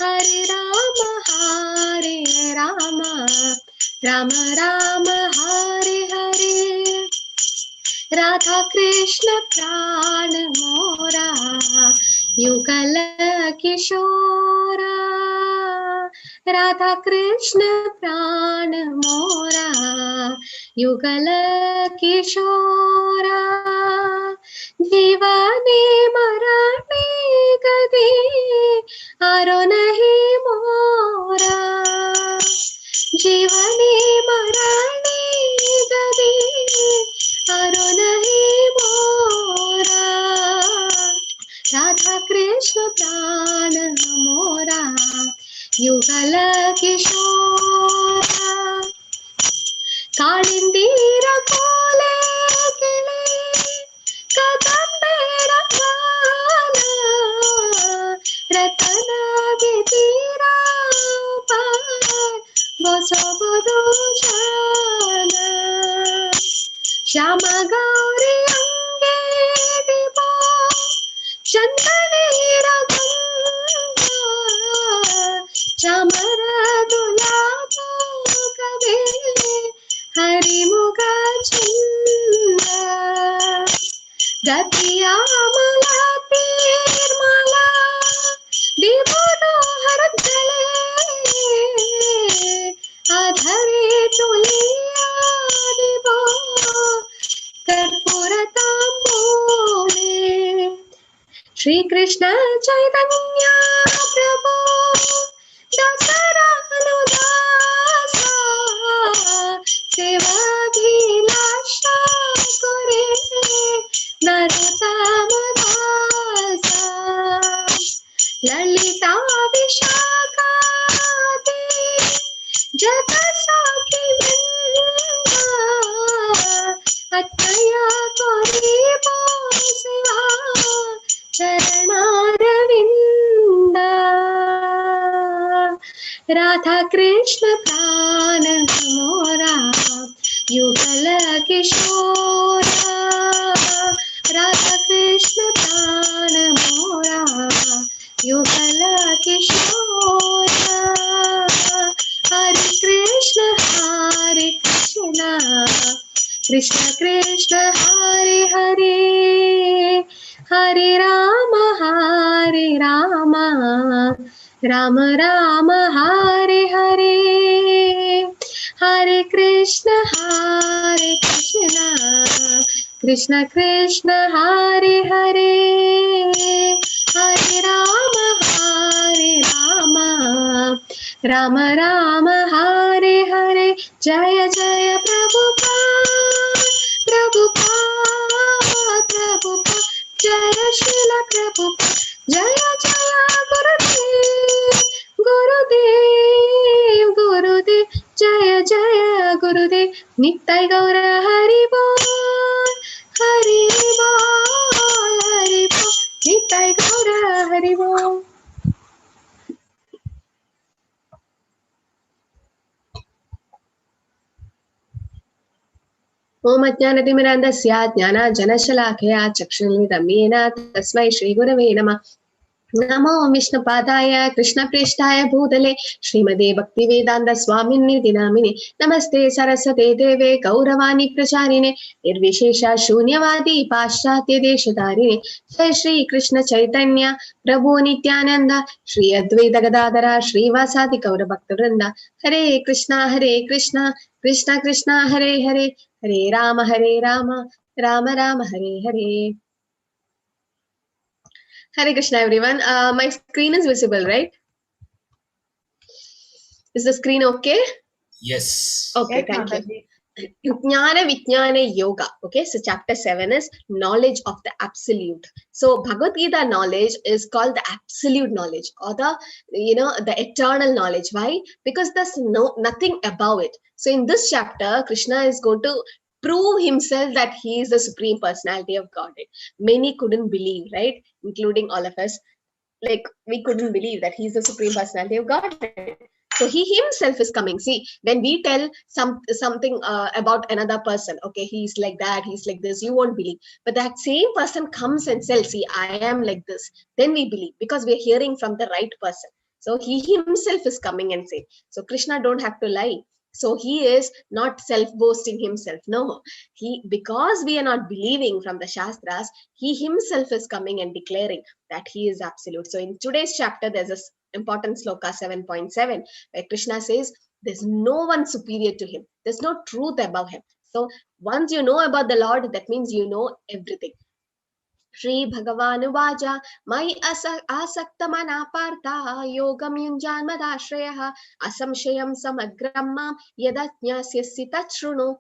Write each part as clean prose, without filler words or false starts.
Hare Rama, Rama Rama Hare Hare. Radha Krishna Pran Mora, Yugal Kishora. Radha Krishna Pran Mora, Yugal Kishora. Jivane marane gade, aro nahi mora. Jivane marane gade, aro nahi mora. Radha Krishna Pran Mora, Yugal Kishora. Kalindira Kole Kile, Kadambera Kala, Ratana Vidira Par, Vasabodo Jana. Shama Gauri Ange Diva, Chandanera Ganga, Chamara Dulabo Kade, Hari Mukha Chanda. Gatiya Mala Tir Mala, Divono Harat Gale, Adhare Tuliya Divo, Karpuratambole. Shri Krishna Chaitanya Prabhu, Dasara Anudasa, Sevadhilasha Kore, Narottama Dasa. Lalita Vishakati, Jata Sakhi Vrinda, Attaya Kori Bosya, Charanaravinda. Radha Krishna Prana Mora, Yugal Kishora. Radha Krishna Prana Mora, Yugal Kishora. Hare Krishna, Krishna Krishna, Hare Hare, Hare Rama, Rama Rama, Hare Hare. Hare Krishna, Krishna Krishna, Hare Hare, Hare Rama, Rama Rama, Hare Hare. Jaya Jaya Prabhupada, Prabhupada, Prabhupada. Jaya Srila Prabhupada, Jaya Jaya Gurudev, Gurudev, Gurudev. Jaya Jaya Gurudev, Nittai Gaura Hari Bol, Hari Bol, Hari Bol, Nittai Gaura Hari Bol. ओम अज्ञानतिमिरान्धस्य ज्ञानाञ्जनशलाकया चक्षुरुन्मिलितं येन तस्मै श्रीगुरवे नमः। नमो विष्णुपादाय कृष्णप्रेष्ठाय भूतले श्रीमते भक्तिवेदान्त स्वामिन्निति नामिने। नमस्ते सरस्वते देवे गौरवाणी प्रचारिणे निर्विशेष शून्यवादी पाश्चात्य देशधारिणे। जय श्री कृष्ण चैतन्य प्रभु नित्यानंद श्री अद्वैत गदाधर श्रीवासादि गौर भक्तवृंद। हरे कृष्णा कृष्ण कृष्ण हरे हरे, हरे Ram Ram Ram Hare Hare. Hare Krishna everyone. My screen is visible, right? Is the screen okay? Yes. Okay, thank you. Jnana Vijnana Yoga. Okay, so chapter 7 is knowledge of the absolute. So Bhagavad Gita knowledge is called the absolute knowledge, or the the eternal knowledge. Why? Because there's nothing above it. So in this chapter, Krishna is going to prove himself that he is the supreme personality of Godhead. Many couldn't believe, right? Including all of us. Like, we couldn't believe that he's the supreme personality of Godhead. So he himself is coming. See, when we tell something about another person, okay, he's like that, he's like this, you won't believe. But that same person comes and says, see, I am like this. Then we believe, because we're hearing from the right person. So he himself is coming and saying. So Krishna don't have to lie. So he is not self-boasting himself. No, because we are not believing from the Shastras, he himself is coming and declaring that he is absolute. So in today's chapter, there's a important sloka 7.7 where Krishna says, there's no one superior to him. There's no truth above him. So once you know about the Lord, that means you know everything. Shri Bhagavanuvāja Mai asaktamana partha yogam yunjan madashrayah asamshayam samagram mam yadatnyasyasi tachrunu.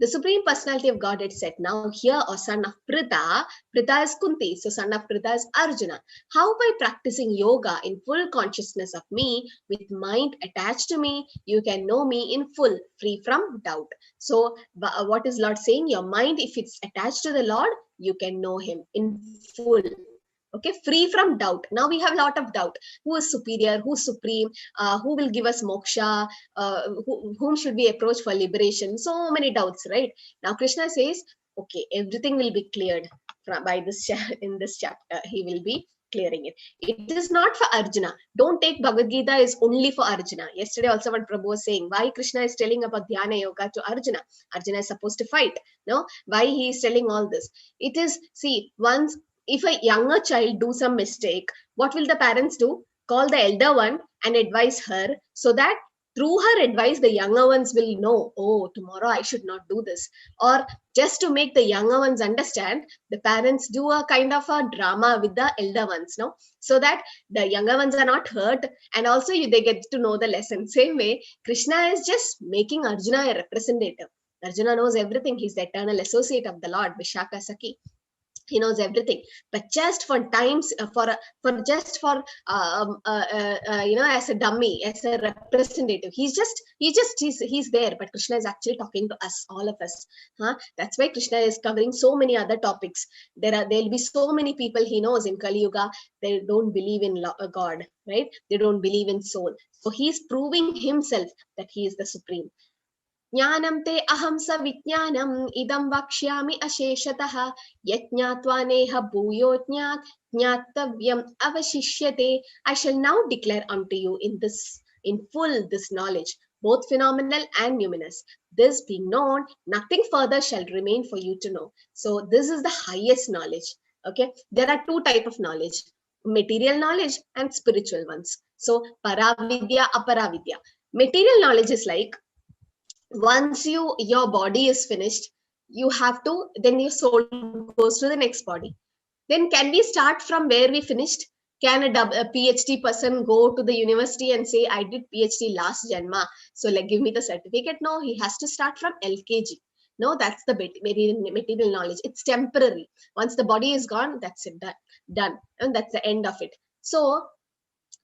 The Supreme Personality of Godhead said, now here, O son of Pritha, Pritha is Kunti, so son of Pritha is Arjuna. How by practicing yoga in full consciousness of me, with mind attached to me, you can know me in full, free from doubt. So what is Lord saying? Your mind, if it's attached to the Lord, you can know him in full. Okay, free from doubt. Now we have a lot of doubt. Who is superior? Who's supreme? Who will give us moksha? Whom should we approach for liberation? So many doubts, right? Now Krishna says, okay, everything will be cleared by this in this chapter. He will be clearing it. It is not for Arjuna. Don't take Bhagavad Gita is only for Arjuna. Yesterday also what Prabhu was saying, why Krishna is telling about Dhyana Yoga to Arjuna. Arjuna is supposed to fight. No, why he is telling all this? It is, see, once if a younger child do some mistake, what will the parents do? Call the elder one and advise her, so that through her advice, the younger ones will know, oh, tomorrow I should not do this. Or just to make the younger ones understand, the parents do a kind of a drama with the elder ones, no? So that the younger ones are not hurt, and also they get to know the lesson. Same way, Krishna is just making Arjuna a representative. Arjuna knows everything. He's the eternal associate of the Lord, Vishaka Saki. He knows everything, but just for times as a dummy, as a representative, he's there, but Krishna is actually talking to us, all of us. That's why Krishna is covering so many other topics. There'll be so many people he knows in Kali Yuga, they don't believe in God, right? They don't believe in soul. So he's proving himself that he is the supreme. Jnanam te aham savijnanam idam vakshyami asheshatah yajñātvā neha bhūyo jñāt jñātavyam avashishyate. I shall now declare unto you in full this knowledge, both phenomenal and numinous. This being known, nothing further shall remain for you to know. So this is the highest knowledge. Okay, there are two types of knowledge: material knowledge and spiritual ones. So paravidya, aparavidya. Material knowledge is like, once your body is finished, you have to, then your soul goes to the next body. Then can we start from where we finished? Can a PhD person go to the university and say, I did PhD last janma, so like give me the certificate? No, he has to start from LKG. No, that's the material knowledge. It's temporary. Once the body is gone, that's it, done. And that's the end of it. So,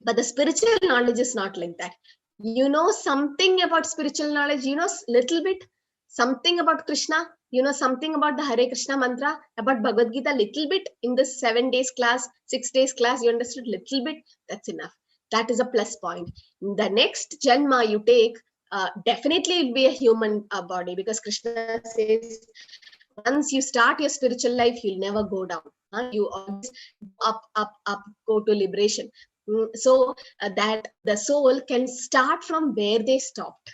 but the spiritual knowledge is not like that. You know something about spiritual knowledge, you know little bit, something about Krishna, you know something about the Hare Krishna mantra, about Bhagavad Gita, little bit in this 7 days class, 6 days class, you understood little bit, that's enough. That is a plus point. The next janma you take, definitely it will be a human body, because Krishna says, once you start your spiritual life, you'll never go down. You always up, go to liberation. So that the soul can start from where they stopped.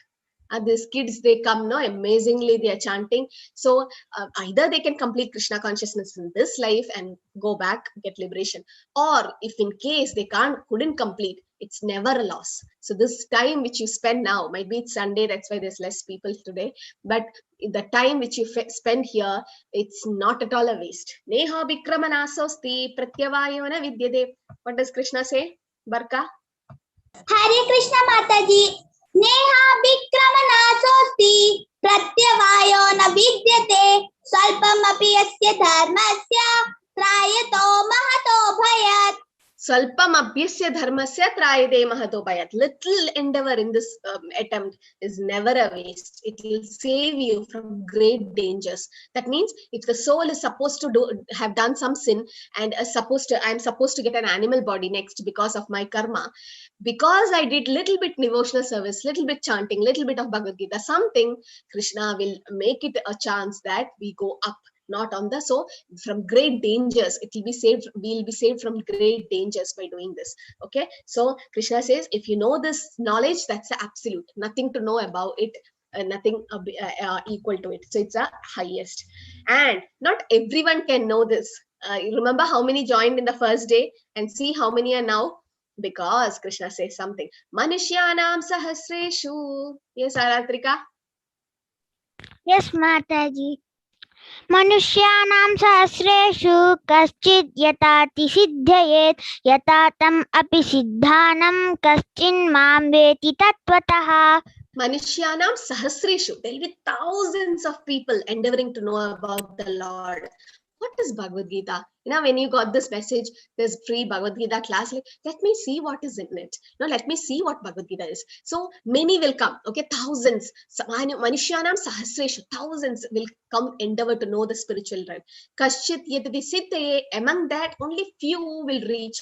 These kids, they come, no, amazingly they are chanting. So either they can complete Krishna consciousness in this life and go back, get liberation, or if in case they couldn't complete, it's never a loss. So this time which you spend now, might be it's Sunday, that's why there's less people today, but the time which you spend here, it's not at all a waste. Neha Vikramanasosthi Pratyavayona Vidyate. What does Krishna say, Barka? Hare Krishna Mataji. Neha Vikramanasosthi Pratyavayona Vidyate Salpam api asya dharmasya trayato mahato bhayat. Salpam abhyasya dharmasya trayade mahato bhayat. Little endeavor in this attempt is never a waste. It will save you from great dangers. That means if the soul is supposed to have done some sin and I'm supposed to get an animal body next because of my karma, because I did little bit devotional service, little bit chanting, little bit of Bhagavad Gita, something, Krishna will make it a chance that we go up. not on the, so from great dangers, it will be saved, we'll be saved from great dangers by doing this. Okay, so Krishna says, if you know this knowledge, that's the absolute, nothing to know about it, nothing equal to it, so it's the highest. And not everyone can know this. Remember how many joined in the first day, and see how many are now, because Krishna says something. Manushyanam sahasreshu. Yes, Aratrika? Yes, Mataji. मनुष्याणां सहस्रेषु कश्चित् यताति सिद्धयेत् यथा तम् अपि सिद्धानं कश्चिन्मां वेति तत्त्वतः. Manushyanam sahasreshu. There will be thousands of people endeavoring to know about the Lord. What is Bhagavad Gita? You know, when you got this message, there's free Bhagavad Gita class, like, let me see what is in it. No, let me see what Bhagavad Gita is. So many will come, okay, thousands. Manushyanam sahasreshu, thousands will come endeavor to know the spiritual realm. Kashchit yatati siddhaye, among that only few will reach,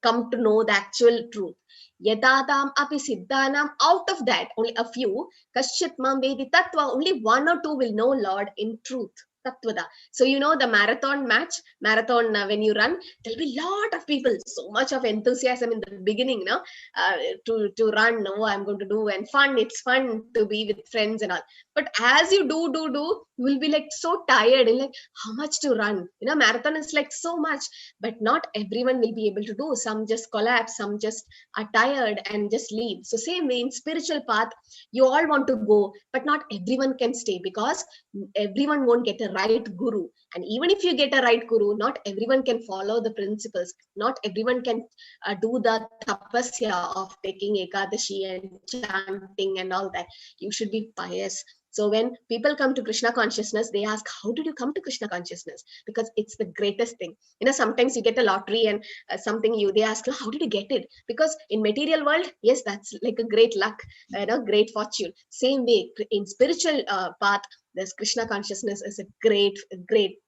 come to know the actual truth. Yadatam api siddhanam, out of that only a few. Kashchit mam vedi tattva, only one or two will know Lord in truth. Tattvada. So you know the marathon when you run, there'll be a lot of people, so much of enthusiasm in the beginning, no, to run. No, I'm going to do, and fun. It's fun to be with friends and all. But as you do, you will be like so tired and like, how much to run? You know, marathon is like so much, but not everyone will be able to do. Some just collapse, some just are tired and just leave. So same way in spiritual path, you all want to go, but not everyone can stay, because everyone won't get a right guru. And even if you get a right guru, not everyone can follow the principles. Not everyone can do the tapasya of taking ekadashi and chanting and all that. You should be pious. So when people come to Krishna consciousness, they ask, how did you come to Krishna consciousness? Because it's the greatest thing. You know, sometimes you get a lottery and they ask, how did you get it? Because in material world, yes, that's like a great luck, great fortune. Same way in spiritual path, this Krishna consciousness is a great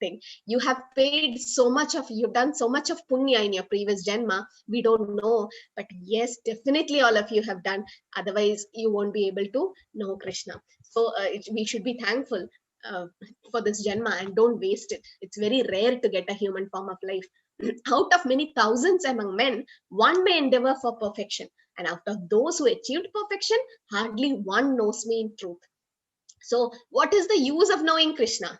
thing. You have paid so much you've done so much of punya in your previous janma. We don't know, but yes, definitely all of you have done. Otherwise, you won't be able to know Krishna. So we should be thankful for this janma and don't waste it. It's very rare to get a human form of life. Out of many thousands among men, one may endeavor for perfection. And out of those who achieved perfection, hardly one knows me in truth. So what is the use of knowing Krishna?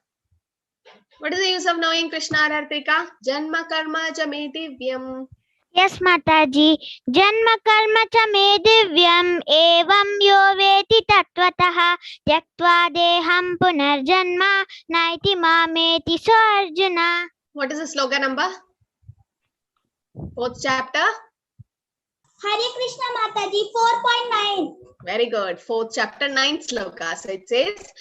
What is the use of knowing Krishna, Arartika? Janma karma cha me divyam. Yes, Mataji. Janma karma cha me divyam evam yo veti tattvataha tyaktva deham punarjanma naiti mameti so Arjuna. What is the slogan number? 4th chapter. Hare Krishna Mataji, 4.9. Very good. 4th chapter, 9th sloka. So it says,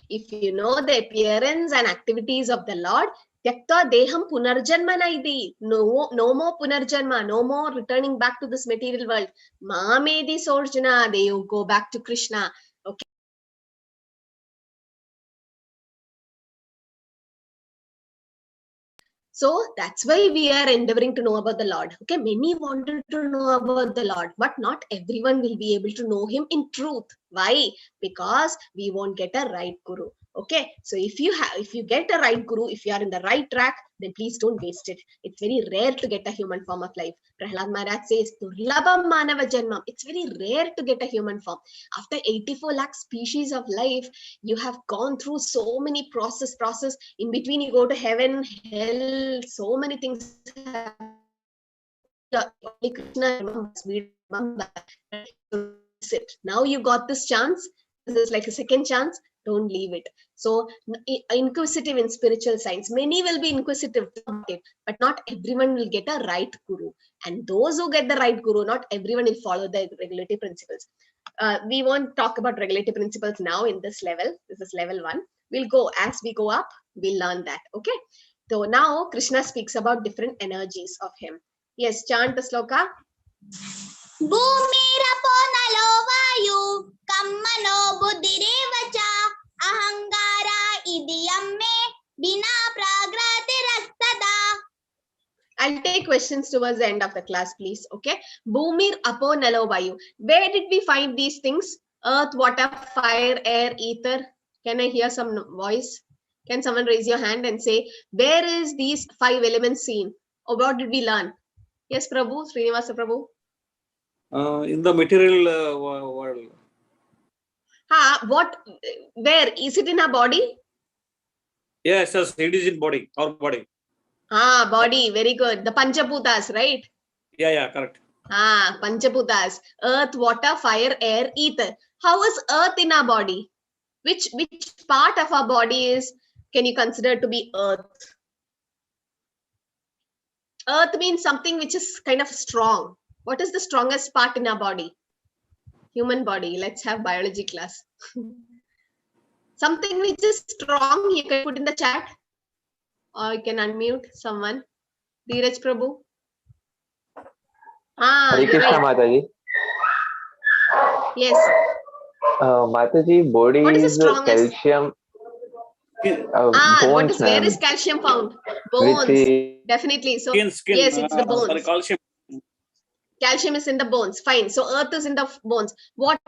if you know the appearance and activities of the Lord, Tyakta deham punarjanma naidi. No more punarjanma, no more returning back to this material world. Mamedi Sorjuna, they go back to Krishna. Okay. So that's why we are endeavoring to know about the Lord. Okay, many wanted to know about the Lord, but not everyone will be able to know him in truth. Why? Because we won't get a right guru. Okay, so if you get a right guru, if you are in the right track, then please don't waste it. It's very rare to get a human form of life. Prahlad Maharaj says, Durlabham Manava Janmam. It's very rare to get a human form. After 84 lakh species of life, you have gone through so many process. In between, you go to heaven, hell, so many things. Now you got this chance. This is like a second chance. Don't leave it. So inquisitive in spiritual science, many will be inquisitive, but not everyone will get a right guru. And those who get the right guru, not everyone will follow the regulative principles. We won't talk about regulative principles now in this level. This is level 1. We'll go, as we go up, we'll learn that. Okay. So now Krishna speaks about different energies of him. Yes, chant the sloka. Bhumirapo nalo vayu kammano buddhirevacha ahangara idiyam me bina pragratirastada. I'll take questions towards the end of the class, please. Okay. Bhumir apo nalo vayu. Where did we find these things? Earth, water, fire, air, ether. Can I hear some voice? Can someone raise your hand and say, where is these 5 elements seen? Or what did we learn? Yes, Prabhu, Srinivasa Prabhu. In the material world. What? Where? Is it in our body? Yes, yes, it is in body, our body. Body. Very good. The Panchabhutas, right? Yeah, correct. Panchabhutas. Earth, water, fire, air, ether. How is earth in our body? Which part of our body can you consider to be earth? Earth means something which is kind of strong. What is the strongest part in our body? Human body. Let's have biology class. Something which is strong, you can put in the chat. Or you can unmute someone. Dheeraj Prabhu. Hare Krishna, right. Mataji. Yes. Mataji, body What is the is strongest? calcium. Where Bones, is calcium found? Bones. Definitely. So Skin. yes, it's the bones. Sorry, calcium. Calcium is in the bones. Fine. So earth is in the bones. Water,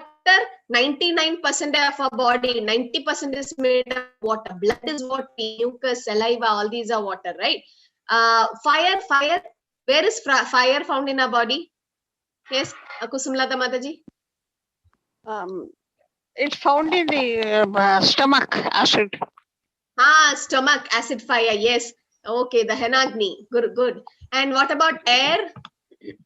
99% of our body, 90% is made of water. Blood is water, mucus, saliva, all these are water, right? Fire. Where is fire found in our body? Yes, Kusumlata Mataji. It's found in the stomach acid. Stomach acid fire. Yes. Okay, the Henagni. Good. And what about air?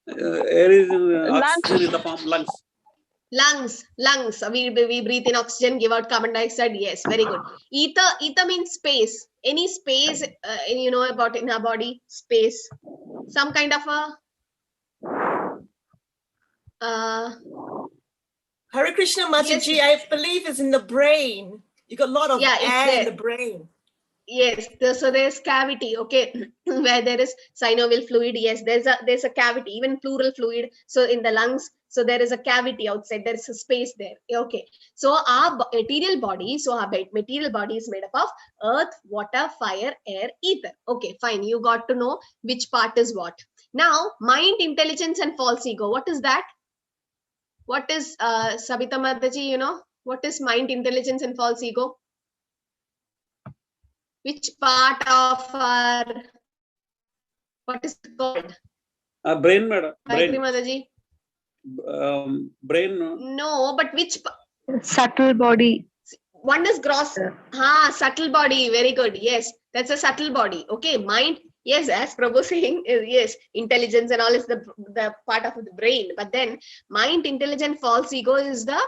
Air is oxygen in the form lungs. Lungs. We breathe in oxygen, give out carbon dioxide. Yes, very good. Ether means space. Any space you know about in our body? Space. Some kind of a Hare Krishna Mataji, yes. I believe is in the brain. You got a lot of air in the brain. Yes, so there's cavity, okay, where there is synovial fluid. Yes, there's a cavity, even pleural fluid. So in the lungs, so there is a cavity outside. There is a space there. Okay, so our material body is made up of earth, water, fire, air, ether. Okay, fine. You got to know which part is what. Now, mind, intelligence, and false ego. What is that? What is Sabita Mataji? You know what is mind, intelligence, and false ego? Which part of our, what is it called? Brain, madam. Mataji. Brain. No, but which? Subtle body. One is gross. Subtle body. Very good. Yes, that's a subtle body. Okay, mind. Yes, as Prabhu saying, yes, intelligence and all is the part of the brain. But then mind, intelligence, false ego is the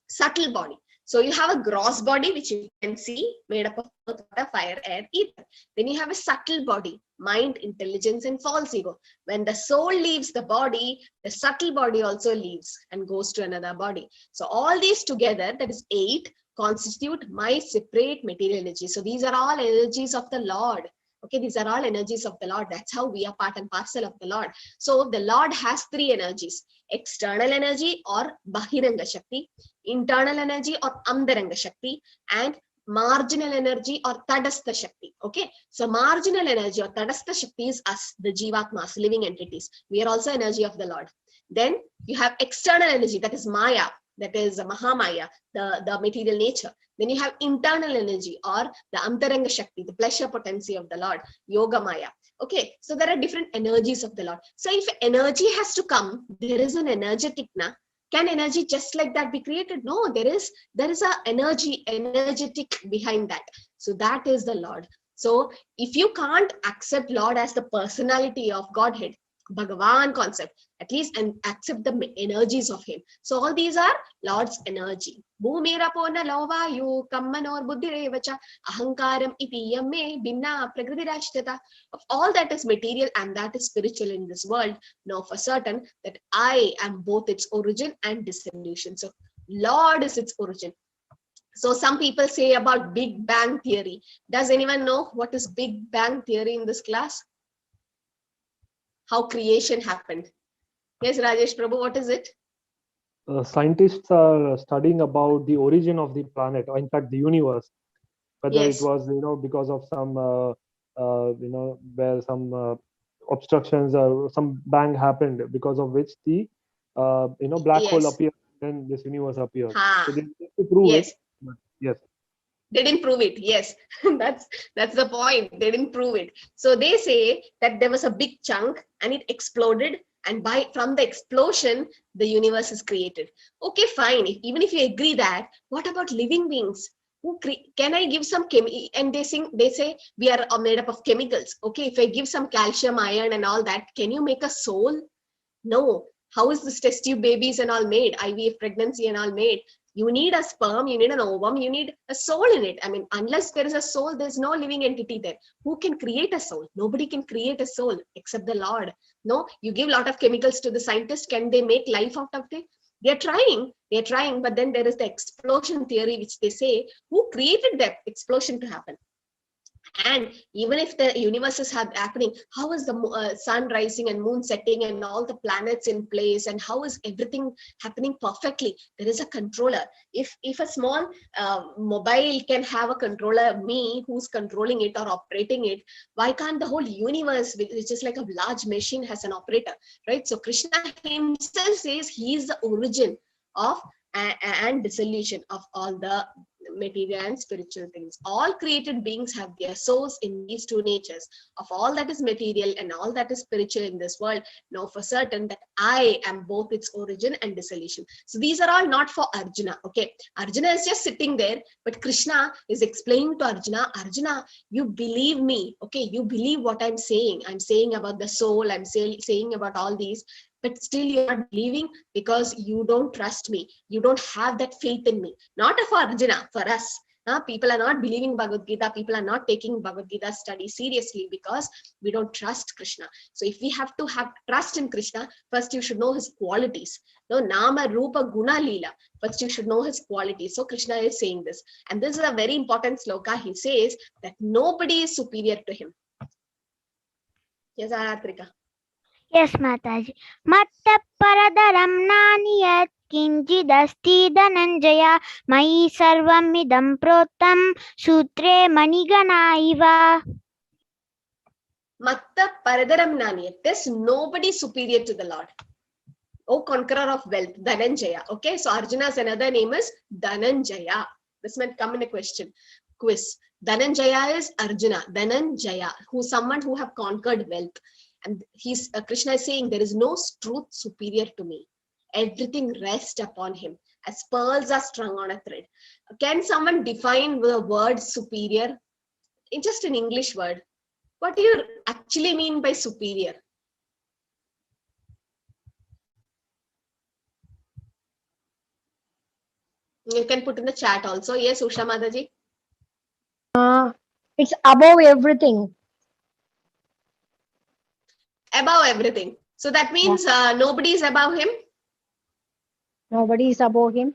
subtle body. So you have a gross body, which you can see, made up of earth, water, fire, air, ether. Then you have a subtle body, mind, intelligence, and false ego. When the soul leaves the body, the subtle body also leaves and goes to another body. So all these together, that is 8, constitute my separate material energy. So these are all energies of the Lord. Okay, these are all energies of the Lord. That's how we are part and parcel of the Lord. So the Lord has 3 energies: external energy or Bahiranga Shakti, internal energy or Antaranga Shakti, and marginal energy or Tadastha Shakti. Okay, so marginal energy or Tadastha Shakti is us, the Jivatmas, living entities. We are also energy of the Lord. Then you have external energy, that is Maya, that is Mahamaya, the material nature. Then you have internal energy or the Antaranga Shakti, the pleasure potency of the Lord, Yoga Maya. Okay, so there are different energies of the Lord. So if energy has to come, there is an energetic na. Can energy just like that be created? No, there is a energetic behind that. So that is the Lord. So if you can't accept Lord as the personality of Godhead, Bhagavan concept, at least, and accept the energies of him. So all these are Lord's energy. Bhumirapona lavayu kammanor buddhirevacha ahankaram iti yamme binna prakrtirashtata. Of all that is material and that is spiritual in this world, know for certain that I am both its origin and dissolution. So Lord is its origin. So some people say about Big Bang Theory. Does anyone know what is Big Bang Theory in this class? How creation happened? Yes, Rajesh Prabhu, what is it? Scientists are studying about the origin of the planet, or in fact the universe, whether Yes. it was because of some where some obstructions or some bang happened, because of which the black hole Yes. appeared and this universe appeared. Ha. So they need to prove Yes. it. Yes. They didn't prove it. Yes, that's the point. They didn't prove it. So they say that there was a big chunk and it exploded, and from the explosion, the universe is created. Okay, fine. Even if you agree that, what about living beings? Can I give some and they say we are made up of chemicals. Okay, if I give some calcium, iron, and all that, can you make a soul? No. How is this test tube babies and all made? IVF pregnancy and all made? You need a sperm, you need an ovum, you need a soul in it. I mean, unless there is a soul, there's no living entity there. Who can create a soul? Nobody can create a soul except the Lord. No, you give a lot of chemicals to the scientists. Can they make life out of it? They're trying, but then there is the explosion theory, which they say, who created that explosion to happen? And even if the universe is happening, how is the sun rising and moon setting and all the planets in place, and how is everything happening perfectly? There is a controller. If a small mobile can have a controller, me who's controlling it or operating it, why can't the whole universe, which is like a large machine, has an operator, right? So Krishna himself says he is the origin of and dissolution of all the material and spiritual things. All created beings have their source in these two natures. Of all that is material and all that is spiritual in this world, know for certain that I am both its origin and dissolution. So these are all not for Arjuna. Okay, Arjuna is just sitting there, but Krishna is explaining to Arjuna, Arjuna, you believe me. Okay, you believe what I'm saying. I'm saying about the soul. I'm saying about all these. But still you're not believing because you don't trust me. You don't have that faith in me. Not for Arjuna, for us. People are not believing Bhagavad Gita. People are not taking Bhagavad Gita study seriously because we don't trust Krishna. So if we have to have trust in Krishna, first you should know his qualities. No, Nama, Rupa, Guna, Leela. First you should know his qualities. So Krishna is saying this. And this is a very important sloka. He says that nobody is superior to him. Yes, Aratrika. Yes, Mataji. Matta paradaram naniyat kinchidasti dhananjaya mai sarvam idam protam sutre manigana iva. Matta paradaram naniyat. There's nobody superior to the Lord. Oh, conqueror of wealth, Dhananjaya. Okay, so Arjuna's another name is Dhananjaya. This might come in a quiz. Dhananjaya is Arjuna. Dhananjaya, who's someone who have conquered wealth. And Krishna is saying there is no truth superior to me. Everything rests upon him as pearls are strung on a thread. Can someone define the word superior? In just an English word. What do you actually mean by superior? You can put in the chat also. Yes, Usha Mataji. It's above everything. Above everything. So that means nobody is above him? Nobody is above him.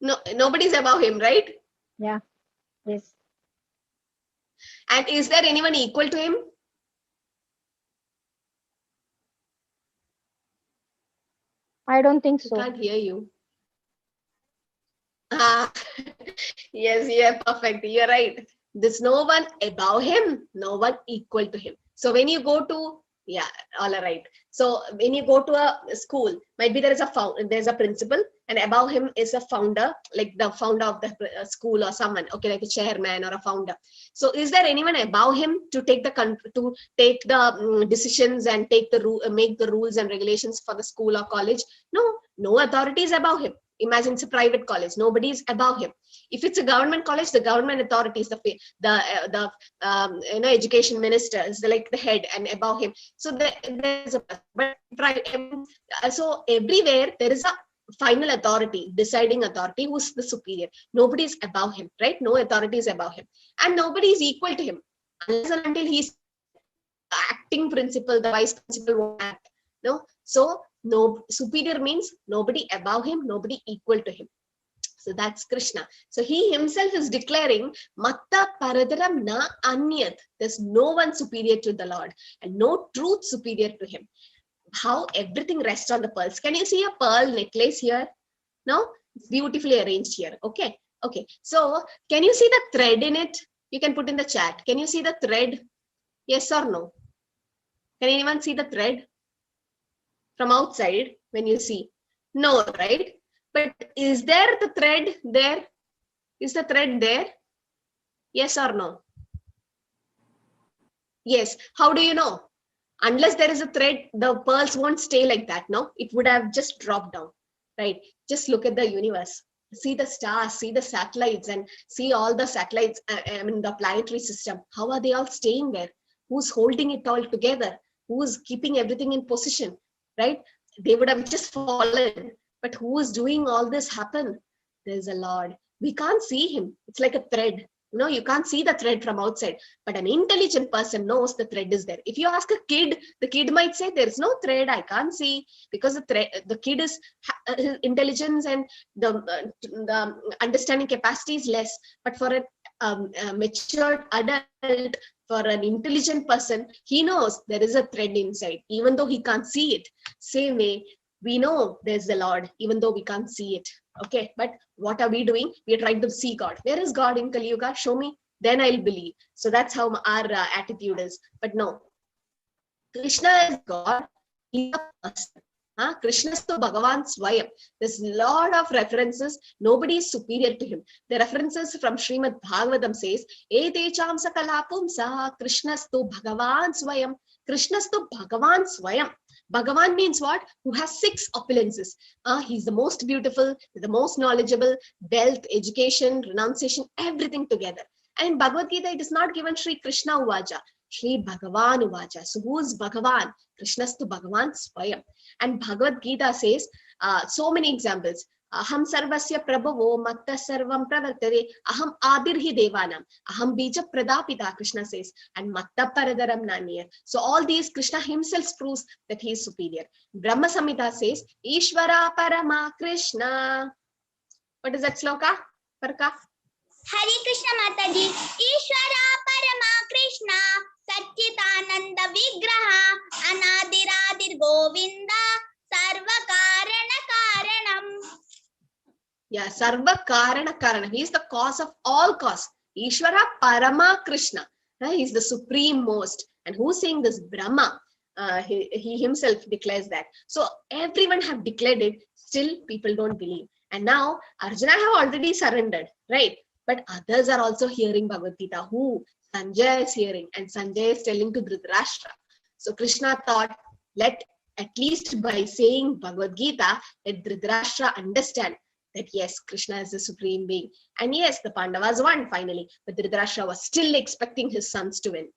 No, nobody is above him, right? Yeah. Yes. And is there anyone equal to him? I don't think so. I can't hear you. Yes, yeah, perfect. You're right. There's no one above him, no one equal to him. So when you go to, yeah, all right. So when you go to a school, maybe there's a principal, and above him is a founder, like the founder of the school or someone, okay, like a chairman or a founder. So is there anyone above him to take the decisions and make the rules and regulations for the school or college? No authority is above him. Imagine it's a private college. Nobody is above him. If it's a government college, the government authority is the education minister is like the head, and above him. So there's so everywhere there is a final authority, deciding authority, who's the superior. Nobody is above him, right? No authority is above him, and nobody is equal to him unless and until he's the acting principal, the vice principal won't act. No, so no, superior means nobody above him, nobody equal to him. So that's Krishna. So he himself is declaring, Matta paradaram na anyat. There's no one superior to the Lord and no truth superior to him. How everything rests on the pearls. Can you see a pearl necklace here? No? It's beautifully arranged here. Okay. Okay. So can you see the thread in it? You can put in the chat. Can you see the thread? Yes or no? Can anyone see the thread from outside when you see? No, right? But is there the thread there? Is the thread there? Yes or no? Yes. How do you know? Unless there is a thread, the pearls won't stay like that, no? It would have just dropped down, right? Just look at the universe. See the stars, see the satellites, and see all the satellites, I mean the planetary system. How are they all staying there? Who's holding it all together? Who's keeping everything in position, right? They would have just fallen. But who is doing all this happen? There's a Lord. We can't see him. It's like a thread. You can't see the thread from outside, but an intelligent person knows the thread is there. If you ask a kid, the kid might say, there is no thread, I can't see, because the kid is his intelligence and the understanding capacity is less. But for a matured adult, for an intelligent person, he knows there is a thread inside, even though he can't see it. Same way, we know there's the Lord, even though we can't see it. Okay, but what are we doing? We are trying to see God. Where is God in Kali Yuga? Show me, then I'll believe. So that's how our attitude is. But no, Krishna is God. He's a person. Krishna is to Bhagavan Swayam. There's a lot of references. Nobody is superior to him. The references from Srimad Bhagavatam says, Ete chamsa kalapumsa Krishna's to Bhagavan Swayam. Krishna's to Bhagavan Swayam. Bhagavan means what? Who has 6 opulences. He's the most beautiful, the most knowledgeable, wealth, education, renunciation, everything together. And in Bhagavad Gita, it is not given Sri Krishna Uvaja, Sri Bhagavan Uvaja. So who is Bhagavan? Krishna's to Bhagavan Swayam. And Bhagavad Gita says, so many examples. Aham sarvasya prabhavo matta sarvam pravartade aham adirhi devanam aham bija pradapita, Krishna says, and matta paradaram naniyar. So all these Krishna himself proves that he is superior. Brahma Samhita says Ishvara Parama Krishna. What is that sloka? Parka? Hare Krishna Mataji. Ishvara Parama Krishna Satchitananda Vigraha Anadiradir Govinda Sarva Karana Karanam. Yeah, Sarva Karana Karana. He is the cause of all cause. Ishvara Parama Krishna. He is the supreme most. And who's saying this? Brahma. He himself declares that. So everyone have declared it. Still people don't believe. And now Arjuna have already surrendered, right? But others are also hearing Bhagavad Gita. Who? Sanjay is hearing. And Sanjay is telling to Dhritarashtra. So Krishna thought, let at least by saying Bhagavad Gita, let Dhritarashtra understand that yes, Krishna is the supreme being. And yes, the Pandavas won finally, but Dhritarashtra was still expecting his sons to win.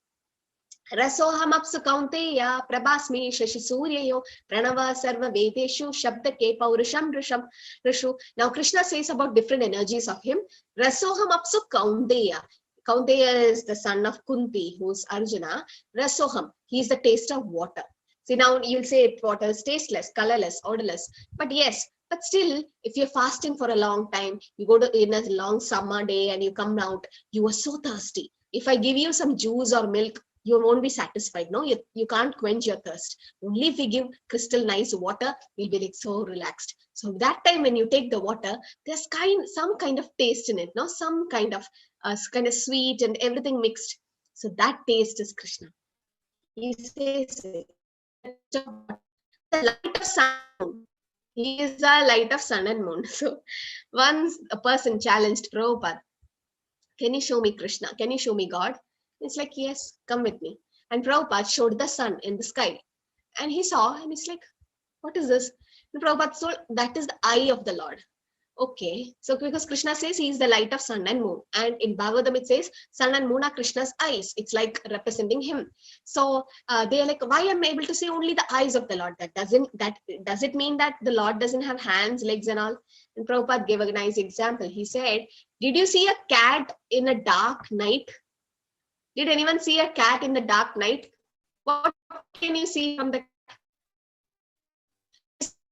Rasoham apsu kaunteya prabhasmi shashi suryayo pranava sarva vedeshu shabdake paurusham rishu. Now Krishna says about different energies of him. Rasoham apsu kaunteya. Kaunteya is the son of Kunti, who's Arjuna. Rasoham, he is the taste of water. See, now you'll say water is tasteless, colorless, odorless. But yes, but still, if you're fasting for a long time, you go to in a long summer day and you come out, you are so thirsty. If I give you some juice or milk, you won't be satisfied. No, you can't quench your thirst. Only if we give crystal nice water, you'll be like so relaxed. So that time when you take the water, there's some kind of taste in it, no? Some kind of sweet and everything mixed. So that taste is Krishna. He says, the light of sun. He is the light of sun and moon. So once a person challenged Prabhupada, can you show me Krishna? Can you show me God? It's like, yes, come with me. And Prabhupada showed the sun in the sky. And he saw, and he's like, what is this? And Prabhupada told, that is the eye of the Lord. Okay, so because Krishna says he is the light of sun and moon, and in Bhagavatam it says sun and moon are Krishna's eyes. It's like representing him. So they are like, why am I able to see only the eyes of the Lord? Does it mean that the Lord doesn't have hands, legs, and all? And Prabhupada gave a nice example. He said, did you see a cat in a dark night? Did anyone see a cat in the dark night? What can you see from the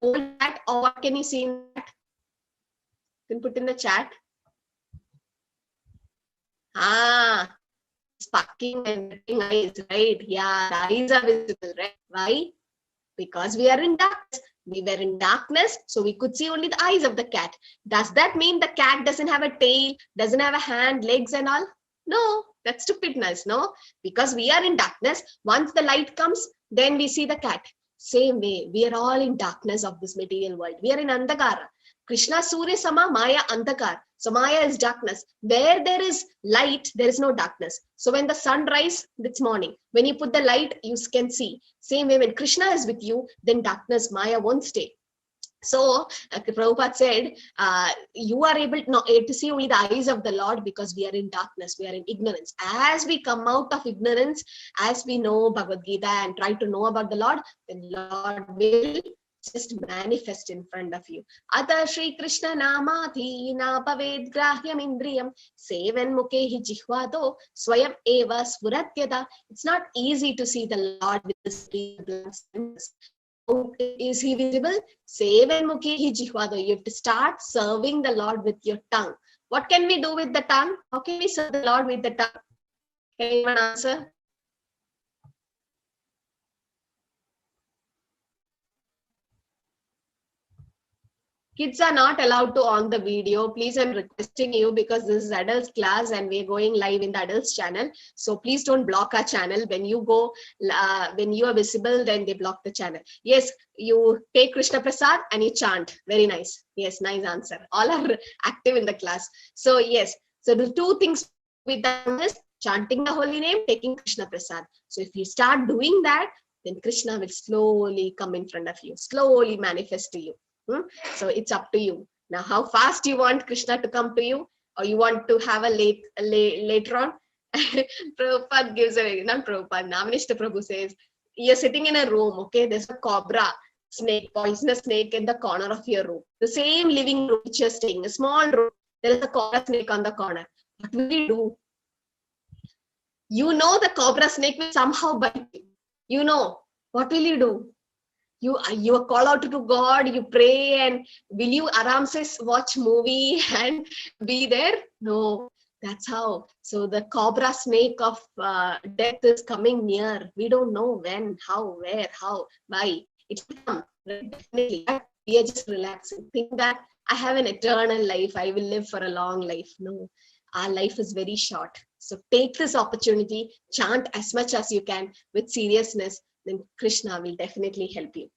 cat, or what can you see in that? You can put in the chat. Sparking and eyes, right? Yeah, the eyes are visible, right? Why? Because we are in darkness. We were in darkness, so we could see only the eyes of the cat. Does that mean the cat doesn't have a tail, doesn't have a hand, legs and all? No, that's stupidness, no? Because we are in darkness. Once the light comes, then we see the cat. Same way, we are all in darkness of this material world. We are in Andhakara. Krishna Surya Sama Maya Andhakar. So Maya is darkness. Where there is light, there is no darkness. So when the sun rises, it's morning. When you put the light, you can see. Same way, when Krishna is with you, then darkness, Maya won't stay. So Prabhupada said, you are able to see only the eyes of the Lord because we are in darkness, we are in ignorance. As we come out of ignorance, as we know Bhagavad Gita and try to know about the Lord, then Lord will just manifest in front of you. Ata Shri Krishna Namathi Napaved Grahyam Indriyam Sevan Mukhehi Jihvado Swayam Eva Svuratyada. It's not easy to see the Lord with the is he visible? Sevan Mukhehi Jihvado. You have to start serving the Lord with your tongue. What can we do with the tongue? How can we serve the Lord with the tongue? Can anyone answer? Kids are not allowed to on the video. Please, I'm requesting you because this is adults class and we're going live in the adults channel. So please don't block our channel. When you go, when you are visible, then they block the channel. Yes, you take Krishna Prasad and you chant. Very nice. Yes, nice answer. All are active in the class. So yes, so the two things with that is chanting the holy name, taking Krishna Prasad. So if you start doing that, then Krishna will slowly come in front of you, slowly manifest to you. So it's up to you. Now, how fast you want Krishna to come to you, or you want to have a later on? Prabhupada gives a, not Prabhupada, Namanishta Prabhu says, you're sitting in a room, okay, there's a cobra snake, poisonous snake in the corner of your room. The same living room which you're staying, a small room, there is a cobra snake on the corner. What will you do? You know the cobra snake will somehow bite you. You know, what will you do? You call out to God, you pray, and will you aram se watch movie and be there? No, that's how. So the cobra snake of death is coming near. We don't know when, how, where, how, why. It will come, definitely. We are just relaxing. Think that I have an eternal life. I will live for a long life. No, our life is very short. So take this opportunity, chant as much as you can with seriousness. Then Krishna will definitely help you.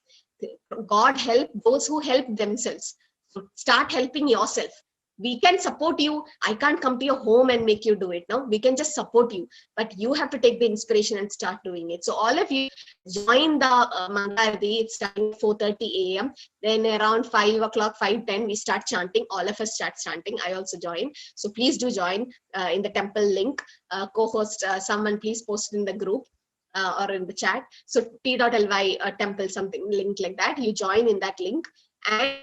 God help those who help themselves. So start helping yourself. We can support you. I can't come to your home and make you do it. No, we can just support you, but you have to take the inspiration and start doing it. So all of you join the Mangalarti. It's starting 4:30 a.m. Then around 5 o'clock, 5:10, we start chanting. All of us start chanting. I also join. So please do join in the temple link. Co-host someone please post it in the group. Or in the chat. So t.ly temple, something link like that. You join in that link. And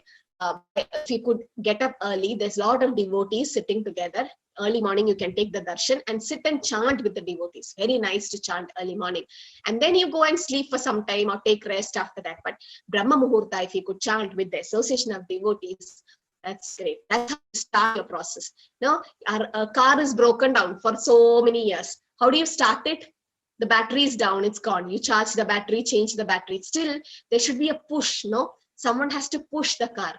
if you could get up early, there's a lot of devotees sitting together. Early morning, you can take the darshan and sit and chant with the devotees. Very nice to chant early morning. And then you go and sleep for some time or take rest after that. But Brahma Muhurta, if you could chant with the association of devotees, that's great. That's how you start your process. Now, our car is broken down for so many years. How do you start it? The battery is down, it's gone. You charge the battery, change the battery. Still, there should be a push, no? Someone has to push the car.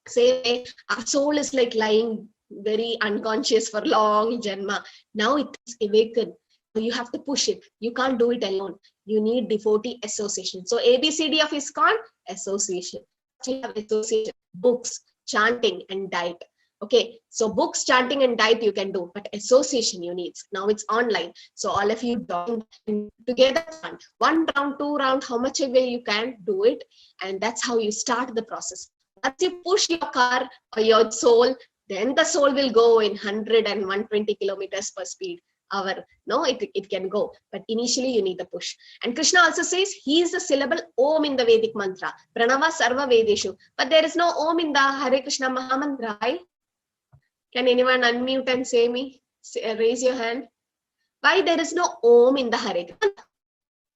Say, our soul is like lying very unconscious for long janma. Now it is awakened. So you have to push it. You can't do it alone. You need devotee association. So ABCD of ISKCON, association. You have association, books, chanting, and diet. Okay, so books, chanting, and diet you can do, but association you need. Now it's online. So all of you join together, chant. 1 round, 2 round, how much way you can do it. And that's how you start the process. Once you push your car or your soul, then the soul will go in 100 and 120 kilometers per speed hour. No, it can go. But initially you need the push. And Krishna also says he is the syllable Om in the Vedic mantra. Pranava Sarva Vedeshu. But there is no Om in the Hare Krishna Mahamantra, right? Can anyone unmute and say me? Raise your hand. Why there is no Om in the Hare Krishna?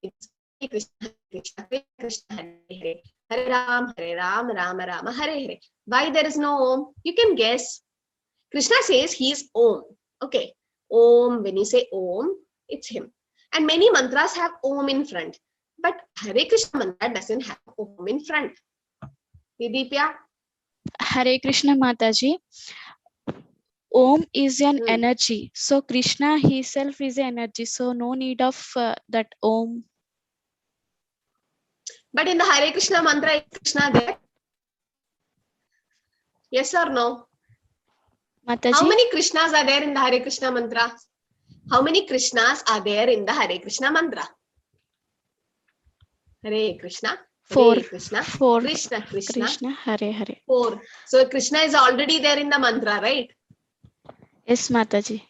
It's Krishna, Krishna, Krishna, Hare Hare. Hare Ram, Rama Rama, Hare Hare. Why there is no Om? You can guess. Krishna says he is Om. Okay. Om, when you say Om, it's him. And many mantras have Om in front. But Hare Krishna mantra doesn't have Om in front. Vidipya? Hare Krishna Mataji. Om is an energy. So Krishna himself is an energy. So no need of that Om. But in the Hare Krishna mantra, is Krishna there? Yes or no? Mataji. How many Krishnas are there in the Hare Krishna mantra? How many Krishnas are there in the Hare Krishna mantra? Hare Krishna. Four. Hare Krishna. Four. Krishna, Krishna. Krishna, Hare Hare. 4. So Krishna is already there in the mantra, right? Yes, Mataji.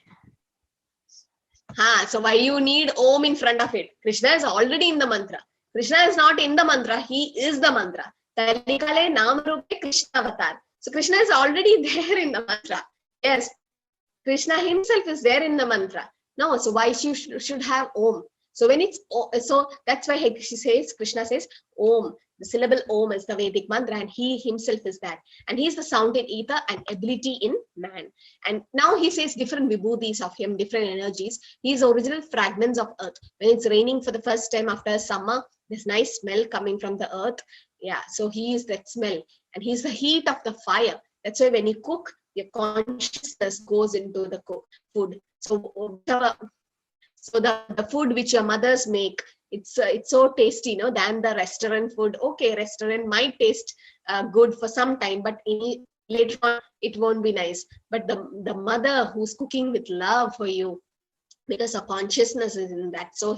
So why you need Om in front of it? Krishna is already in the mantra. Krishna is not in the mantra. He is the mantra. Kalikale Nam Rupe Krishna Avatar. So Krishna is already there in the mantra. Yes. Krishna himself is there in the mantra. No, so why you should have Om? So when it's so that's why Krishna says Om. The syllable Om is the Vedic mantra, and he himself is that. And he is the sound in ether and ability in man. And now he says different vibhutis of him, different energies. He is original fragments of earth. When it's raining for the first time after summer, there's nice smell coming from the earth. Yeah, so he is that smell. And he's the heat of the fire. That's why when you cook, your consciousness goes into the food. So the food which your mothers make, it's so tasty, than the restaurant food. Okay, restaurant might taste good for some time, but later on it won't be nice. But the mother who's cooking with love for you, because her consciousness is in that. So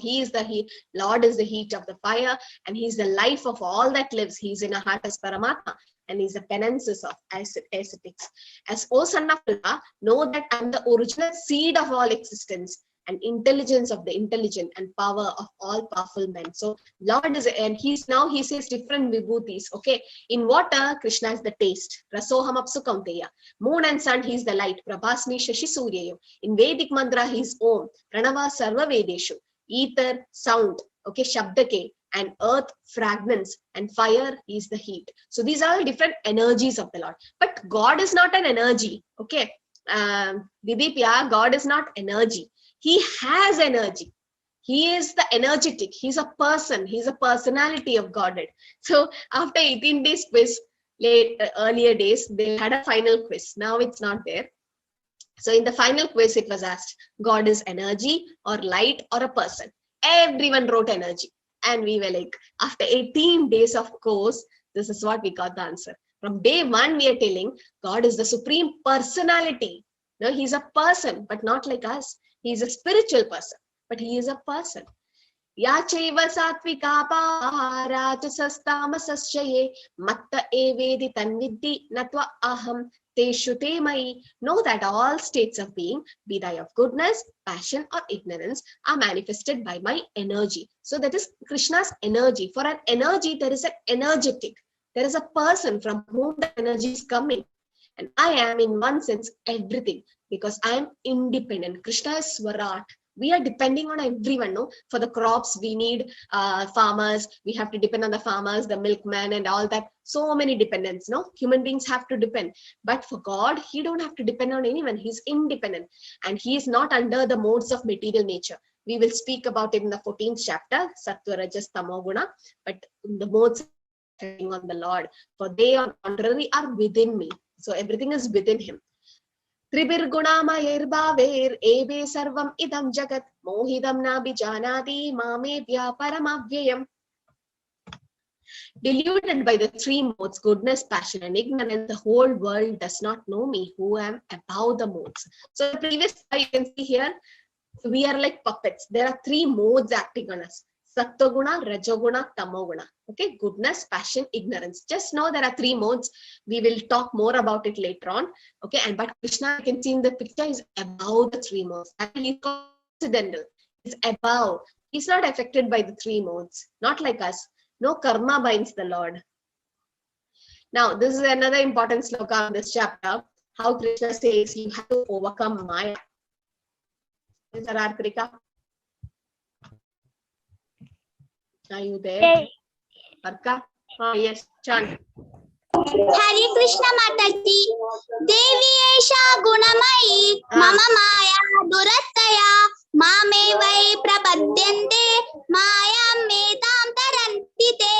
Lord is the heat of the fire, and he's the life of all that lives. He's in a heart as Paramatma, and he's the penances of ascetics. As O son of Allah, know that I'm the original seed of all existence, and intelligence of the intelligent, and power of all powerful men. So Lord is, and he says different vibhutis. Okay, in water, Krishna is the taste. Rasoham apsu kaunteya. Moon and sun, he's the light. Prabhasmi shashi suryayo. In Vedic mantra, he's Om. Pranava sarva vedeshu. Ether, sound. Okay, shabdake. And earth, fragments. And fire, he's the heat. So these are all different energies of the Lord. But God is not an energy. Okay, Didipya, God is not energy. He has energy. He is the energetic. He's a person. He's a personality of Godhead. So after 18 days quiz, earlier days, they had a final quiz. Now it's not there. So in the final quiz, it was asked, God is energy or light or a person? Everyone wrote energy. And we were like, after 18 days of course, this is what we got the answer. From day one, we are telling God is the supreme personality. No, he's a person, but not like us. He's a spiritual person, but he is a person. Yacheva satvika rajasastamashye matta evedi tanviddi natva aham teshu te mai. Know that all states of being, be they of goodness, passion, or ignorance, are manifested by my energy. So that is Krishna's energy. For an energy, there is an energetic. There is a person from whom the energy is coming. And I am, in one sense, everything, because I am independent. Krishna is Swarat. We are depending on everyone. No? For the crops, we need farmers. We have to depend on the farmers, the milkman, and all that. So many dependents. No, human beings have to depend. But for God, he don't have to depend on anyone. He's independent, and he is not under the modes of material nature. We will speak about it in the 14th chapter, Sattva, Rajas, Tamo Guna. But the modes on the Lord, for they on contrary are within me. So everything is within him. Tribir gunamayer bhaver ebe sarvam idam jagat mohidam na bijanati mame vya paramavyayam. Deluded by the three modes, goodness, passion, and ignorance, the whole world does not know me, who am above the modes. So the previous slide, you can see here, we are like puppets. There are three modes acting on us. Sattva-guna, Rajoguna, Tamoguna. Okay, goodness, passion, ignorance. Just know there are three modes. We will talk more about it later on. Okay, but Krishna, you can see in the picture, is above the three modes. And he's coincidental. He's above. He's not affected by the three modes. Not like us. No karma binds the Lord. Now, this is another important sloka in this chapter. How Krishna says you have to overcome Maya. Is there Arkrika? Are you there? Arka? Yes, chant. Hare Krishna Mataji. Devi Esha Gunamayi Mama Maya Durattaya Mame Vai Prabhadyante Maya Medam Tarantite.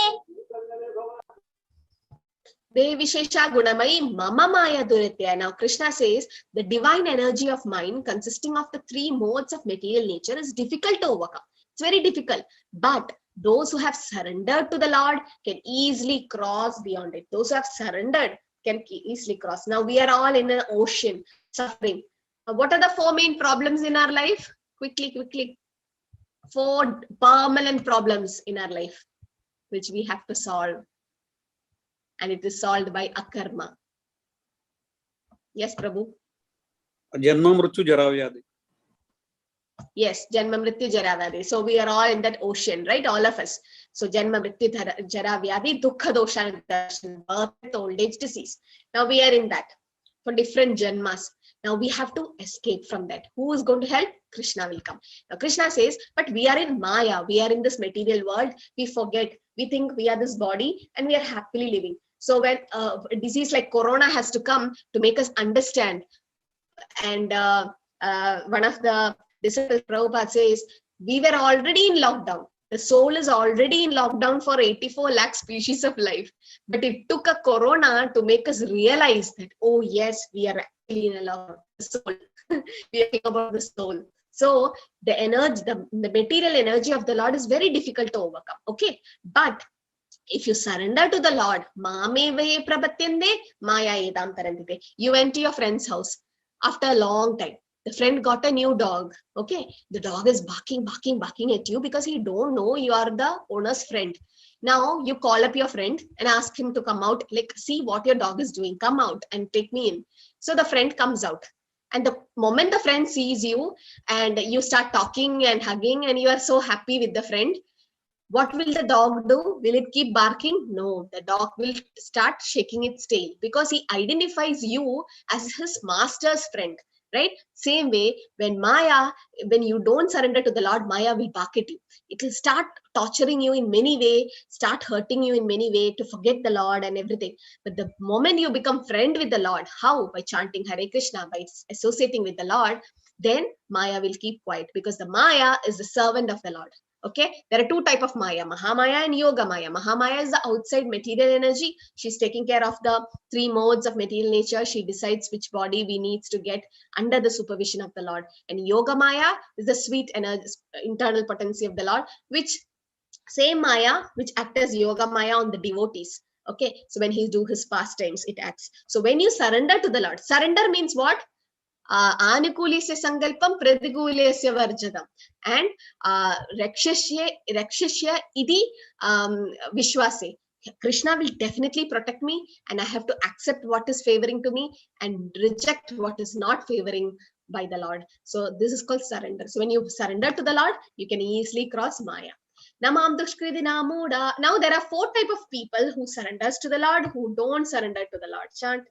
Devi Shesha Gunamayi Mama Maya Duratya. Now Krishna says the divine energy of mind consisting of the three modes of material nature is difficult to overcome. It's very difficult. But those who have surrendered to the Lord can easily cross beyond it. Those who have surrendered can easily cross. Now we are all in an ocean. suffering. What are the 4 main problems in our life? Quickly. 4 permanent problems in our life, which we have to solve. And it is solved by akarma. Yes, Prabhu. Janma Mrityu Jara Vyadhi. Yes, Janma Mrityu Jara Vyadhi. So we are all in that ocean, right? All of us. So Janma Mrityu Jara Vyadhi, Dukkha Dosha, birth, old age, disease. Now we are in that for different janmas. Now we have to escape from that. Who is going to help? Krishna will come. Now Krishna says, but we are in Maya. We are in this material world. We forget. We think we are this body and we are happily living. So when a disease like Corona has to come to make us understand, and one of the disciples, Prabhupada, says, we were already in lockdown. The soul is already in lockdown for 84 lakh species of life. But it took a Corona to make us realize that, oh yes, we are actually in a lockdown. The soul. We are thinking about the soul. So the energy, the material energy of the Lord is very difficult to overcome. Okay. But if you surrender to the Lord, you went to your friend's house after a long time. The friend got a new dog. Okay. The dog is barking at you because he don't know you are the owner's friend. Now you call up your friend and ask him to come out, like, see what your dog is doing. Come out and take me in. So the friend comes out. And the moment the friend sees you and you start talking and hugging and you are so happy with the friend, what will the dog do? Will it keep barking? No, the dog will start shaking its tail because he identifies you as his master's friend, right? Same way, when you don't surrender to the Lord, Maya will bark at you. It will start torturing you in many ways, start hurting you in many ways to forget the Lord and everything. But the moment you become friend with the Lord, how? By chanting Hare Krishna, by associating with the Lord, then Maya will keep quiet because the Maya is the servant of the Lord. Okay, there are 2 types of Maya, Mahamaya and Yoga Maya. Mahamaya is the outside material energy. She's taking care of the 3 modes of material nature. She decides which body we need to get under the supervision of the Lord. And Yoga Maya is the sweet energy, internal potency of the Lord, which same Maya, which acts as Yoga Maya on the devotees. Okay, so when he do his pastimes, it acts. So when you surrender to the Lord, surrender means what? Anukulisya sankalpam pratikulisya varjadam, and rakshasya idi vishwase. Krishna will definitely protect me, and I have to accept what is favoring to me and reject what is not favoring by the Lord. So this is called surrender. So when you surrender to the Lord, you can easily cross Maya. Namam dushkridina muda. Now there are 4 types of people who surrenders to the Lord, who don't surrender to the Lord. Chant.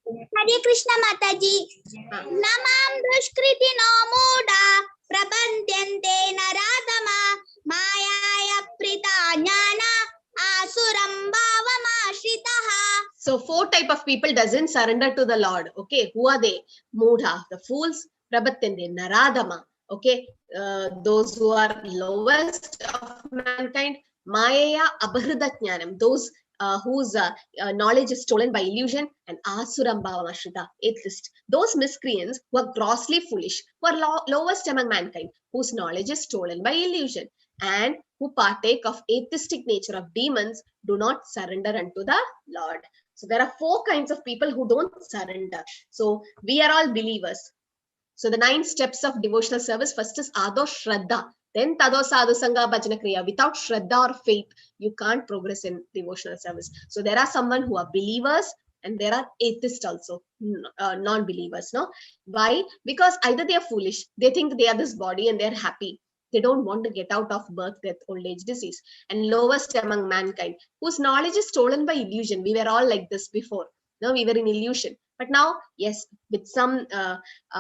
Hare Krishna Mataji. Namam dushkridina muda prabandhyante naradama mayaya prita jnana asuram bhavamashritaha. So 4 types of people doesn't surrender to the Lord. Okay, who are they? Mudha, the fools. Prabhatyante, naradama. Okay, those who are lowest of mankind. Maya abhridatnyanam, those whose knowledge is stolen by illusion. And asuram bhavamashrita, atheist, those miscreants who are grossly foolish, who are lowest among mankind, whose knowledge is stolen by illusion, and who partake of atheistic nature of demons, do not surrender unto the Lord. So there are 4 kinds of people who don't surrender. So we are all believers. So the 9 steps of devotional service, first is Ado Shraddha, then Tado Sadhu Sangha Bhajana Kriya. Without Shraddha or faith, you can't progress in devotional service. So there are someone who are believers and there are atheists also, non-believers. No? Why? Because either they are foolish, they think they are this body and they're happy. They don't want to get out of birth, death, old age, disease. And lowest among mankind, whose knowledge is stolen by illusion. We were all like this before. No, we were in illusion. But now, yes, with some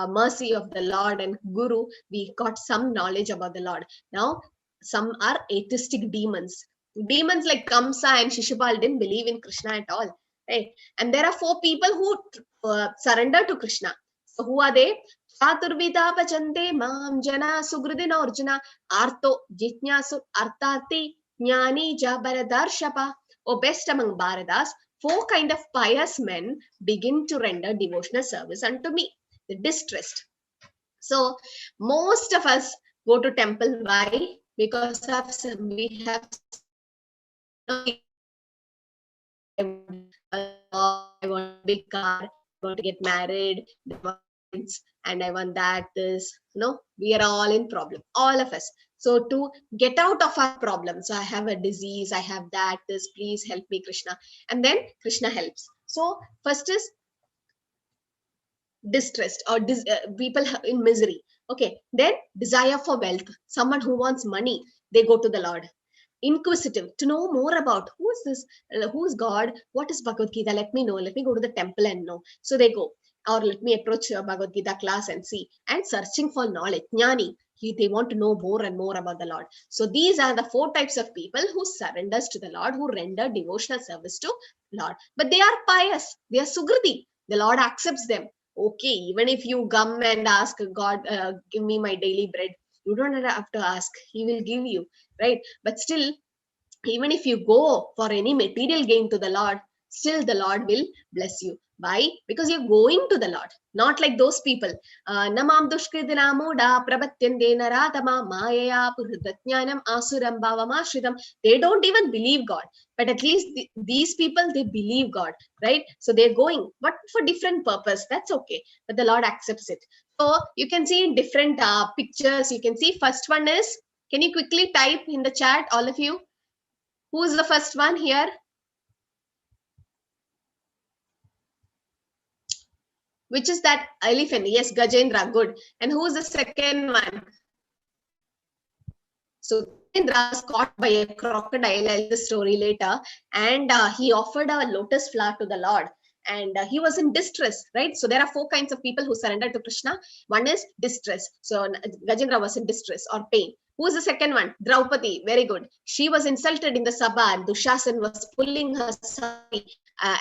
mercy of the Lord and Guru, we got some knowledge about the Lord. Now, some are atheistic demons. Demons like Kamsa and Shishupal didn't believe in Krishna at all. Right? And there are 4 people who surrender to Krishna. So who are they? Chaturvida bhajante mam jana sugridina arjuna arto jitnyasu artati jnani jabardarshapa. O best among Bharadas, 4 kind of pious men begin to render devotional service unto me, the distressed. So most of us go to temple. Why? Because of we have I want a big car, I want to get married, kids, and I want that, this, we are all in problem, all of us. So to get out of our problem, so I have a disease, I have that, this, please help me, Krishna. And then Krishna helps. So first is distressed or people in misery. Okay, then desire for wealth, someone who wants money, they go to the Lord. Inquisitive, to know more about who is this, who is God, what is Bhagavad Gita, let me know, let me go to the temple and know. So they go, or let me approach Bhagavad Gita class and see. And searching for knowledge, jnani, they want to know more and more about the Lord. So these are the 4 types of people who surrenders to the Lord, who render devotional service to Lord. But they are pious, they are sugriti, the Lord accepts them. Okay, even if you come and ask God, give me my daily bread, you don't have to ask, he will give you, right? But still, even if you go for any material gain to the Lord, still the Lord will bless you. Why? Because you're going to the Lord, not like those people. Namam dushkridina moda prabatyande naradama mayaya puhridatnyanam asuram bhavamashridam. They don't even believe God, but at least these people, they believe God, right? So they're going, but for different purpose, that's okay, but the Lord accepts it. So you can see in different pictures, you can see first one is, can you quickly type in the chat, all of you? Who is the first one here? Which is that elephant? Yes, Gajendra, good. And who is the second one? So Gajendra was caught by a crocodile, I'll tell the story later, and he offered a lotus flower to the Lord. And he was in distress, right? So there are 4 kinds of people who surrender to Krishna. One is distress. So Gajendra was in distress or pain. Who is the second one? Draupadi, very good. She was insulted in the Sabha, and Dushasan was pulling her sari,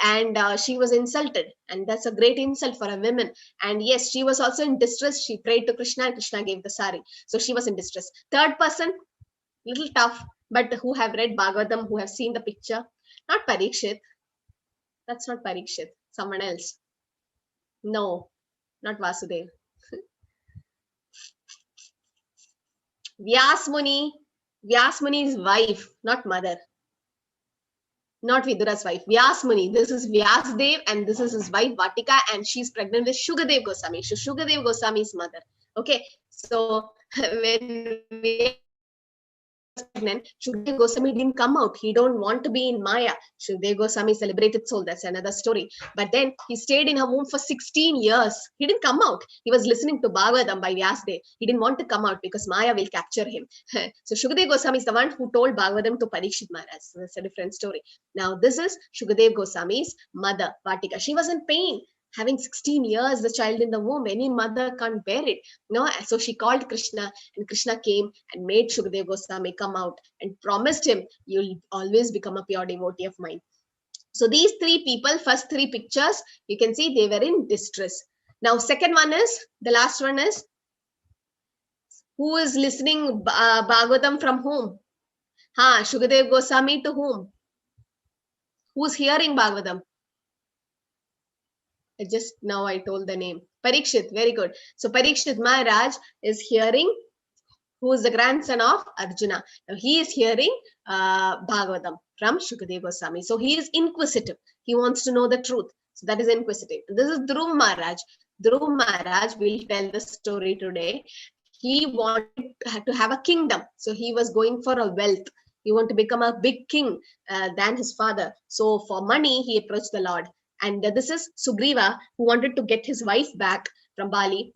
and she was insulted. And that's a great insult for a woman. And yes, she was also in distress. She prayed to Krishna and Krishna gave the sari. So she was in distress. Third person, little tough, but who have read Bhagavatam, who have seen the picture. Not Parikshit. That's not Parikshit. Someone else. No, not Vasudev. Vyas Muni's wife, not mother. Not Vidura's wife. Vyas Muni. This is Vyasdev and this is his wife Vatika, and she's pregnant with Shukadev Goswami. So Shukadev Goswami's mother. Okay. So when we pregnant, Shukadev Goswami didn't come out. He don't want to be in Maya. Shukadev Goswami celebrated soul. That's another story. But then he stayed in her womb for 16 years. He didn't come out. He was listening to Bhagavatam by Vyasdev. He didn't want to come out because Maya will capture him. So Shukadev Goswami is the one who told Bhagavatam to Parikshit Maharaj. So that's a different story. Now this is Shukadev Goswami's mother, Vatika. She was in pain. Having 16 years, the child in the womb, any mother can't bear it. So she called Krishna, and Krishna came and made Shukadev Goswami come out and promised him, you'll always become a pure devotee of mine. So these 3 people, first 3 pictures, you can see they were in distress. Now, second one is, the last one is, who is listening Bhagavatam from whom? Shukadev Goswami to whom? Who's hearing Bhagavatam? Just now I told the name. Parikshit, very good. So Parikshit Maharaj is hearing, who is the grandson of Arjuna. Now he is hearing Bhagavatam from Shukadev Goswami. So he is inquisitive. He wants to know the truth. So that is inquisitive. This is Dhruv Maharaj. Dhruv Maharaj will tell the story today. He wanted to have a kingdom. So he was going for a wealth. He wanted to become a big king than his father. So for money, he approached the Lord. And this is Sugriva, who wanted to get his wife back from Bali,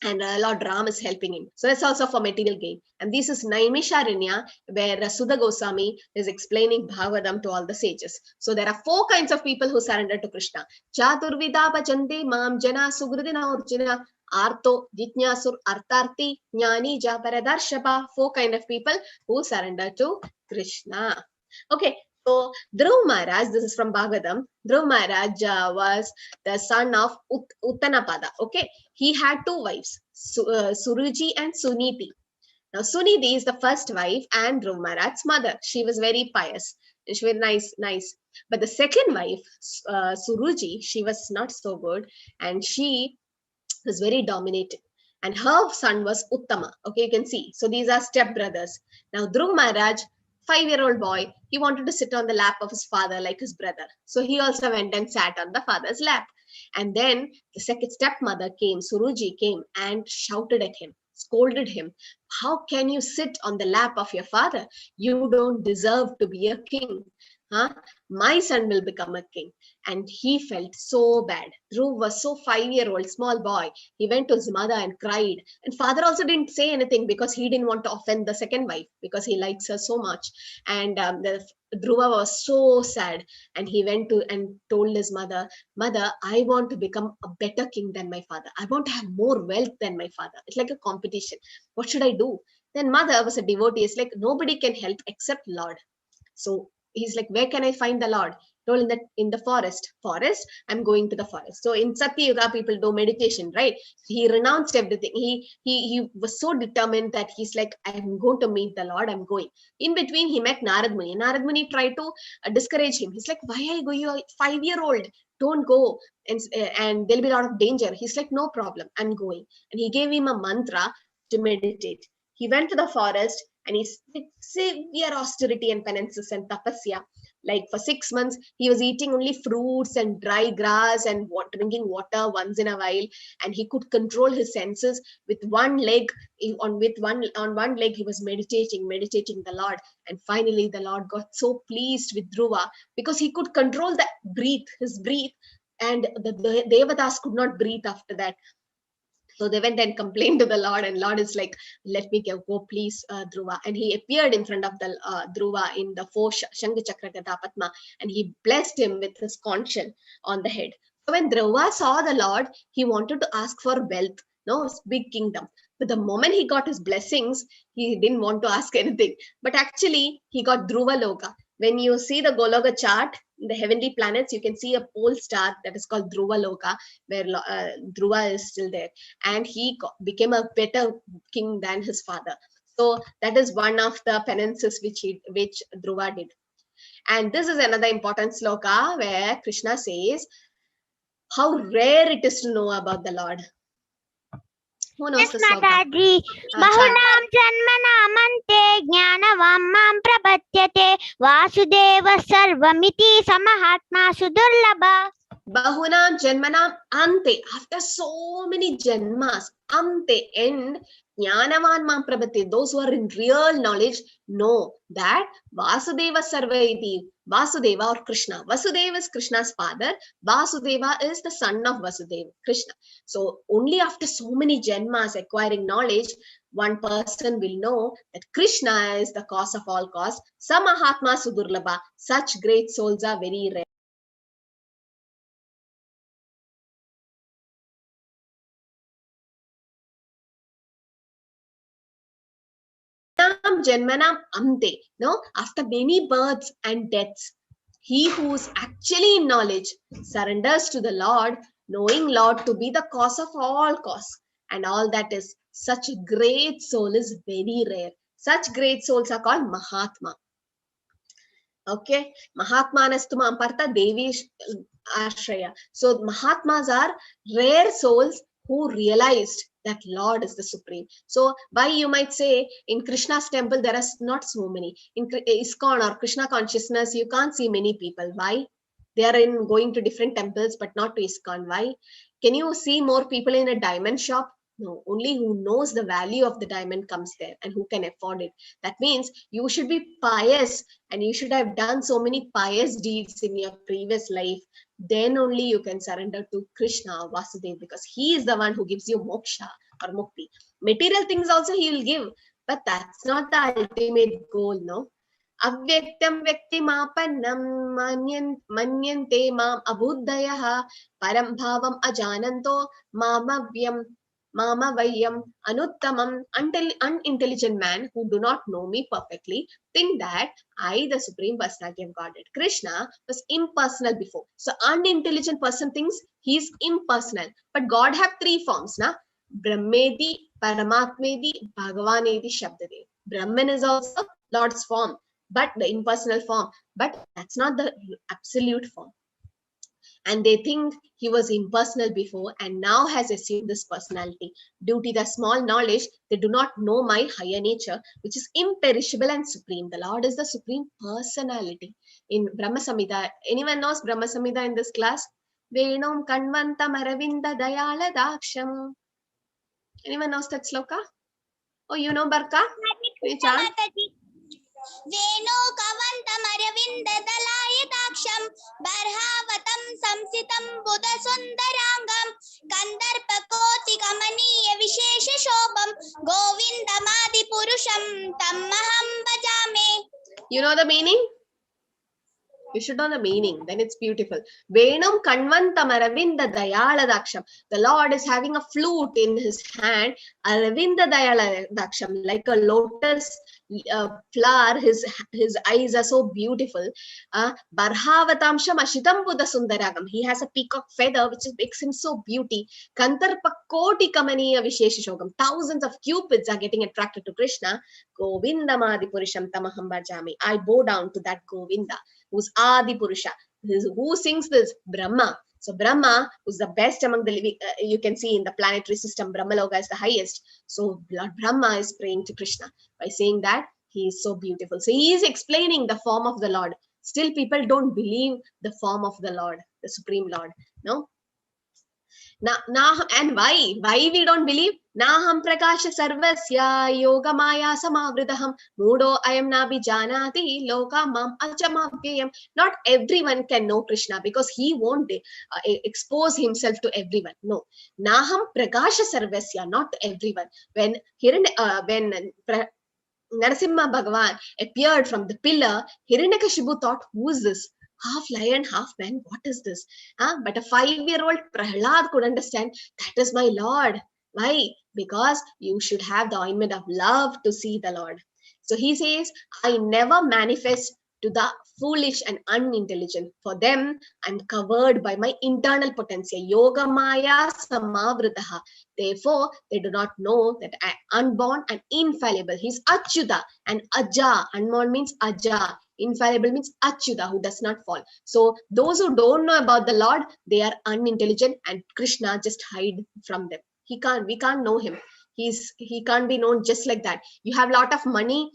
and Lord Ram is helping him. So that's also for material gain. And this is Naimisharanya, where Sudha Goswami is explaining Bhagavatam to all the sages. So there are 4 kinds of people who surrender to Krishna. Chaturvida bhajante mam jana sugridina urjina arto jitnyasur artarti jnani ja paradarshapa. 4 kind of people who surrender to Krishna. Okay. So Dhruv Maharaj, this is from Bhagavatam. Dhruv Maharaj was the son of Uttanapada. Okay, he had 2 wives, Suruchi and Suniti. Now Suniti is the first wife and Dhruv Maharaj's mother. She was very pious. She was nice. But the second wife, Suruchi, she was not so good, and she was very dominating. And her son was Uttama. Okay, you can see. So these are step brothers. Now Dhruv Maharaj 5-year-old boy, he wanted to sit on the lap of his father like his brother. So he also went and sat on the father's lap. And then the second stepmother came, Suruji came and shouted at him, scolded him. How can you sit on the lap of your father? You don't deserve to be a king. Huh? My son will become a king. And he felt so bad. Dhruv was so 5-year-old, small boy. He went to his mother and cried. And father also didn't say anything because he didn't want to offend the second wife because he likes her so much. And Dhruva was so sad. And he went to and told his mother, Mother, I want to become a better king than my father. I want to have more wealth than my father. It's like a competition. What should I do? Then mother was a devotee. It's like nobody can help except Lord. So he's like, where can I find the Lord? Told in the forest. I'm going to the forest. So in Satya Yuga, people do meditation, right? He renounced everything. He was so determined that he's like, I'm going to meet the Lord. I'm going. In between, he met Narad Muni. Narad Muni tried to discourage him. He's like, why are you going? You're 5-year-old. Don't go. And there'll be a lot of danger. He's like, no problem. I'm going. And he gave him a mantra to meditate. He went to the forest and he did severe austerity and penances and tapasya. Like for 6 months, he was eating only fruits and dry grass and drinking water once in a while. And he could control his senses with one leg. On one leg, he was meditating the Lord. And finally, the Lord got so pleased with Dhruva because he could control his breath. And the Devatas could not breathe after that. So they went and complained to the Lord, and Lord is like, let me go, please, Dhruva. And he appeared in front of the Dhruva in the 4 Shanga Chakra Gada Padma, and he blessed him with his conch on the head. So when Dhruva saw the Lord, he wanted to ask for wealth, big kingdom. But the moment he got his blessings, he didn't want to ask anything. But actually, he got Dhruva Loka. When you see the Goloka chart, in the heavenly planets, you can see a pole star that is called Dhruva Loka, where Dhruva is still there. And he became a better king than his father. So that is one of the penances which Dhruva did. And this is another important sloka where Krishna says how rare it is to know about the Lord. Who knows the sloka? Mataji, Bahunam Janmanamante Jnanavam Mam Prabhatyate Vasudeva Sarvamiti Samahatma Sudurlabha. Bahunam Janmanam Ante. After so many janmas, Ante, end, Jnanavan Mam Prabhatyate. Those who are in real knowledge know that Vasudeva Sarvaiti. Vasudeva or Krishna. Vasudeva is Krishna's father. Vasudeva is the son of Vasudeva, Krishna. So only after so many janmas acquiring knowledge, one person will know that Krishna is the cause of all cause. Samahatma Sudurlabha. Such great souls are very rare. Janmanam Ante. No, after many births and deaths, he who is actually in knowledge surrenders to the Lord, knowing Lord to be the cause of all cause. And all that is, such a great soul is very rare. Such great souls are called Mahatma. Okay, Mahatmanastuma Ampartha Devi Ashraya. So Mahatmas are rare souls who realized that Lord is the supreme. So why you might say in Krishna's temple there are not so many. In ISKCON or Krishna consciousness, you can't see many people. Why? They are in going to different temples but not to ISKCON. Why? Can you see more people in a diamond shop? No, only who knows the value of the diamond comes there and who can afford it. That means you should be pious and you should have done so many pious deeds in your previous life. Then only you can surrender to Krishna, Vasudeva, because he is the one who gives you moksha or mukti. Material things also he will give, but that's not the ultimate goal, no? Avyaktam vyaktimapannam manyante mam abhuddhayaha param bhavam ajananto mamavyam Mamavayam Anuttamam. Unintelligent man who do not know me perfectly think that I, the Supreme Personality of Godhead. Krishna was impersonal before. So unintelligent person thinks he is impersonal. But God have 3 forms, na? Brahmedi, Paramatmedi, Bhagavanedi, Shabdade. Brahman is also Lord's form, but the impersonal form. But that's not the absolute form. and they think he was impersonal before and now has assumed this personality. Due to the small knowledge, they do not know my higher nature, which is imperishable and supreme. The Lord is the supreme personality. In Brahma Samhita, anyone knows Brahma Samhita in this class? Venum Kanvantam Aravinda Dayala Daksham. Anyone knows that sloka? Oh, you know Barka? Veno kavantam aravinda dalayadaksham barhavatam samsitam buddha sundarangam kandarpa koti kamaniya vishesha shobham govindamadi purusham tammaham bhajame. You know the meaning? You should know the meaning, then it's beautiful. Venum Kanvantam Aravinda Dayala Daksham. The Lord is having a flute in his hand, Aravinda Dayala Daksham, like a lotus flower. His eyes are so beautiful. Barhavatamsham Ashitam Buddha Sundaragam. He has a peacock feather which makes him so beauty. Kantarpa Koti Kamaniya Visheshashogam. Thousands of cupids are getting attracted to Krishna. Govindamadi Purusham Tamaham Bhajami. I bow down to that Govinda, who's Adi Purusha. Who sings this? Brahma. So Brahma, who's the best among the living, you can see in the planetary system, Brahmaloka is the highest. So Lord Brahma is praying to Krishna by saying that he is so beautiful. So he is explaining the form of the Lord. Still people don't believe the form of the Lord, the Supreme Lord. No? Now, and why? Why we don't believe? Naham prakasha sarvasya yoga maya samavritaham mudo ayam nabi janati loka mam achamavayam. Not everyone can know Krishna because he won't expose himself to everyone. No. Naham prakasha sarvasya, not to everyone. When Narasimha Bhagavan appeared from the pillar, Hiranyakashipu thought, who is this? Half lion, half man, what is this? But a 5-year-old Prahlad could understand, that is my Lord. Why? Because you should have the ointment of love to see the Lord. So he says, I never manifest to the foolish and unintelligent. For them, I'm covered by my internal potential. Yoga Maya Samavritaha. Therefore, they do not know that I am unborn and infallible. He's Achyuta and Aja. Unborn means Aja. Infallible means Achyuta, who does not fall. So those who don't know about the Lord, they are unintelligent, and Krishna just hide from them. We can't know him. He can't be known just like that. You have a lot of money,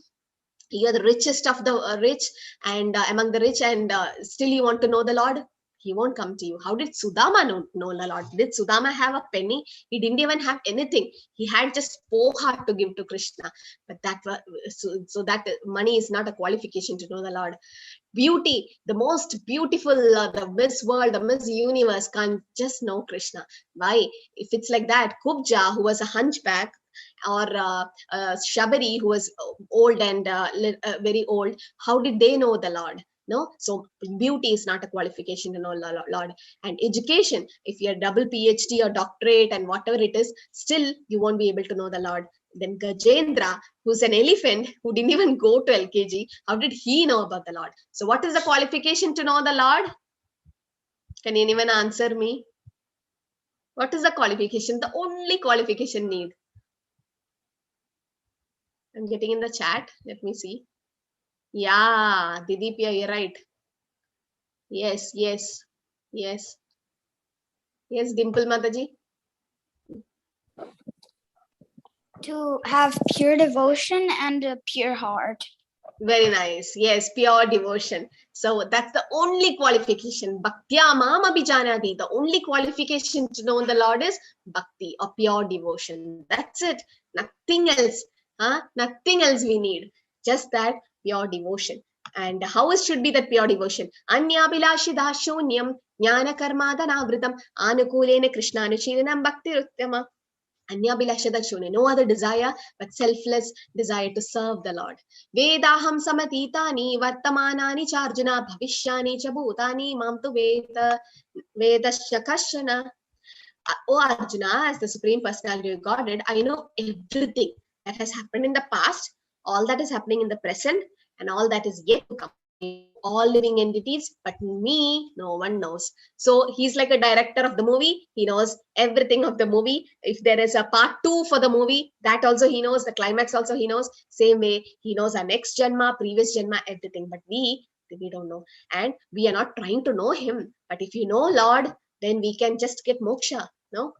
you're the richest of the rich and among the rich, and still you want to know the Lord? He won't come to you. How did Sudama know the Lord? Did Sudama have a penny? He didn't even have anything. He had just 4 heart to give to Krishna. But that was, so that money is not a qualification to know the Lord. Beauty, the most beautiful, the Miss World, the Miss Universe can't just know Krishna. Why? If it's like that, Kubja, who was a hunchback, or Shabari, who was old and very old, how did they know the Lord? No, so beauty is not a qualification to know Lord. And education, if you're double PhD or doctorate and whatever it is, still you won't be able to know the Lord. Then Gajendra, who's an elephant who didn't even go to LKG, how did he know about the Lord? So what is the qualification to know the Lord? Can anyone answer me? What is the qualification? The only qualification need. I'm getting in the chat. Let me see. Yeah, Didipya, you're right. Yes. Yes, Dimple Mataji. To have pure devotion and a pure heart. Very nice. Yes, pure devotion. So that's the only qualification. Bhaktya mam abhijanati. The only qualification to know the Lord is bhakti or pure devotion. That's it. Nothing else. Nothing else we need. Just that pure devotion. And how it should be that pure devotion? Anyabhilashi shonyam jnana karmadhanavritam anukulena krishnanushilanam bhaktiruttama. Anyabhilashada shone, no other desire but selfless desire to serve the Lord. Vedaham samatitani vartamanani charjuna bhavishyani cha bhutani mam tu vedasya kashana. O Arjuna, as the Supreme Personality of Godhead, I know everything that has happened in the past, all that is happening in the present, and all that is yet to come. All living entities, but me, no one knows. So he's like a director of the movie. He knows everything of the movie. If there is a part 2 for the movie, that also he knows. The climax also he knows. Same way, he knows our next Janma, previous Janma, everything. But we We don't know. And we are not trying to know him. But if you know Lord, then we can just get moksha. No?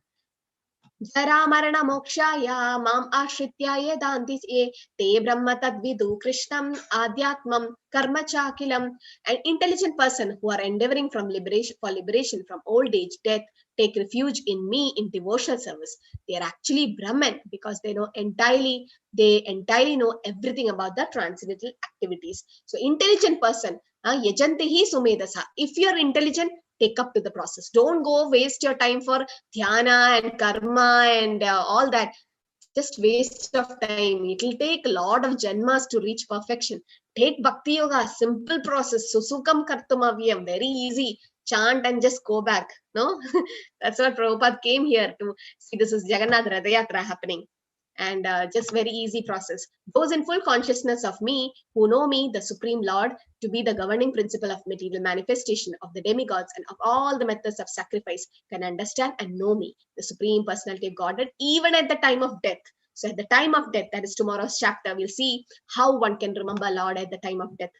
Jara marana mokshaya mam ashrityaya dantisye te brahma tadvidu krishnam adhyatmam karma chakilam. An intelligent person who are endeavoring for liberation from old age, death, take refuge in me in devotional service. They are actually Brahman because they entirely know everything about the transcendental activities. So intelligent person, yajantihi sumedasa. If you are intelligent, take up to the process. Don't go waste your time for dhyana and karma and all that. Just waste of time. It will take a lot of janmas to reach perfection. Take bhakti yoga, simple process. Susukam kartumaviyam, very easy. Chant and just go back. No, that's what Prabhupada came here to see. This is Jagannath Ratha Yatra happening. And just very easy process. Those in full consciousness of me, who know me, the Supreme Lord, to be the governing principle of material manifestation of the demigods and of all the methods of sacrifice, can understand and know me, the Supreme Personality of Godhead, even at the time of death. So at the time of death, that is tomorrow's chapter, we'll see how one can remember Lord at the time of death.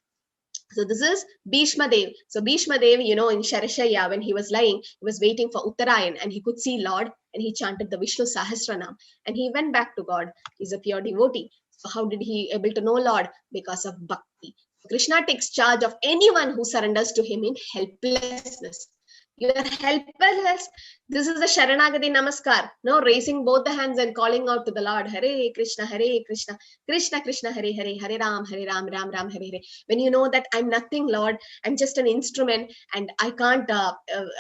So this is Bhishma Dev. So Bhishma Dev, in Sharashaya, when he was lying, he was waiting for Uttarayan and he could see Lord and he chanted the Vishnu Sahasranam and he went back to God. He's a pure devotee. So how did he able to know Lord? Because of bhakti. Krishna takes charge of anyone who surrenders to him in helplessness. You are helpless. This is the Sharanagati Namaskar. No, raising both the hands and calling out to the Lord. Hare Krishna, Krishna Krishna, Hare Hare, Hare Ram, Ram Ram, Hare Hare. When you know that I'm nothing, Lord, I'm just an instrument and I can't,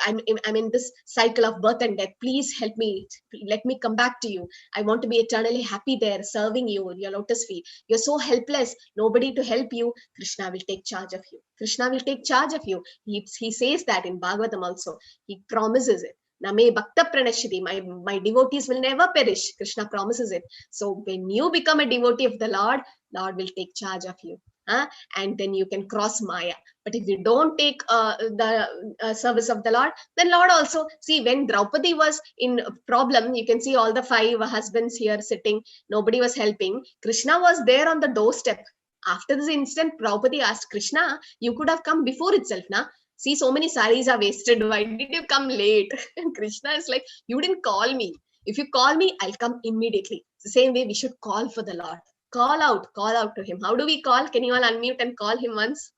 I'm in this cycle of birth and death. Please help me. Let me come back to you. I want to be eternally happy there, serving you, your lotus feet. You're so helpless. Nobody to help you. Krishna will take charge of you. Krishna will take charge of you. He says that in Bhagavatam also. He promises it. Name bhakta pranashiti. My devotees will never perish. Krishna promises it. So when you become a devotee of the Lord, Lord will take charge of you. And then you can cross Maya. But if you don't take the service of the Lord, then Lord also, see, when Draupadi was in a problem, you can see all the 5 husbands here sitting, nobody was helping. Krishna was there on the doorstep. After this incident, Draupadi asked Krishna, you could have come before itself, na? See, so many saris are wasted. Why did you come late? And Krishna is like, you didn't call me. If you call me, I'll come immediately. It's the same way we should call for the Lord. Call out to him. How do we call? Can you all unmute and call him once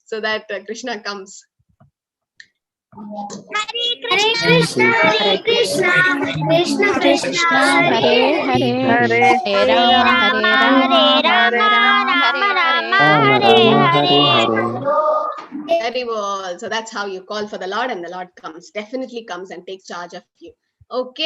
so that Krishna comes? Hare Krishna, Hare Krishna, Krishna Krishna, Hare Hare, Hare Rama, Rama Rama, Hare Hare. Very well. So that's how you call for the Lord and the Lord comes, definitely comes and takes charge of you. Okay.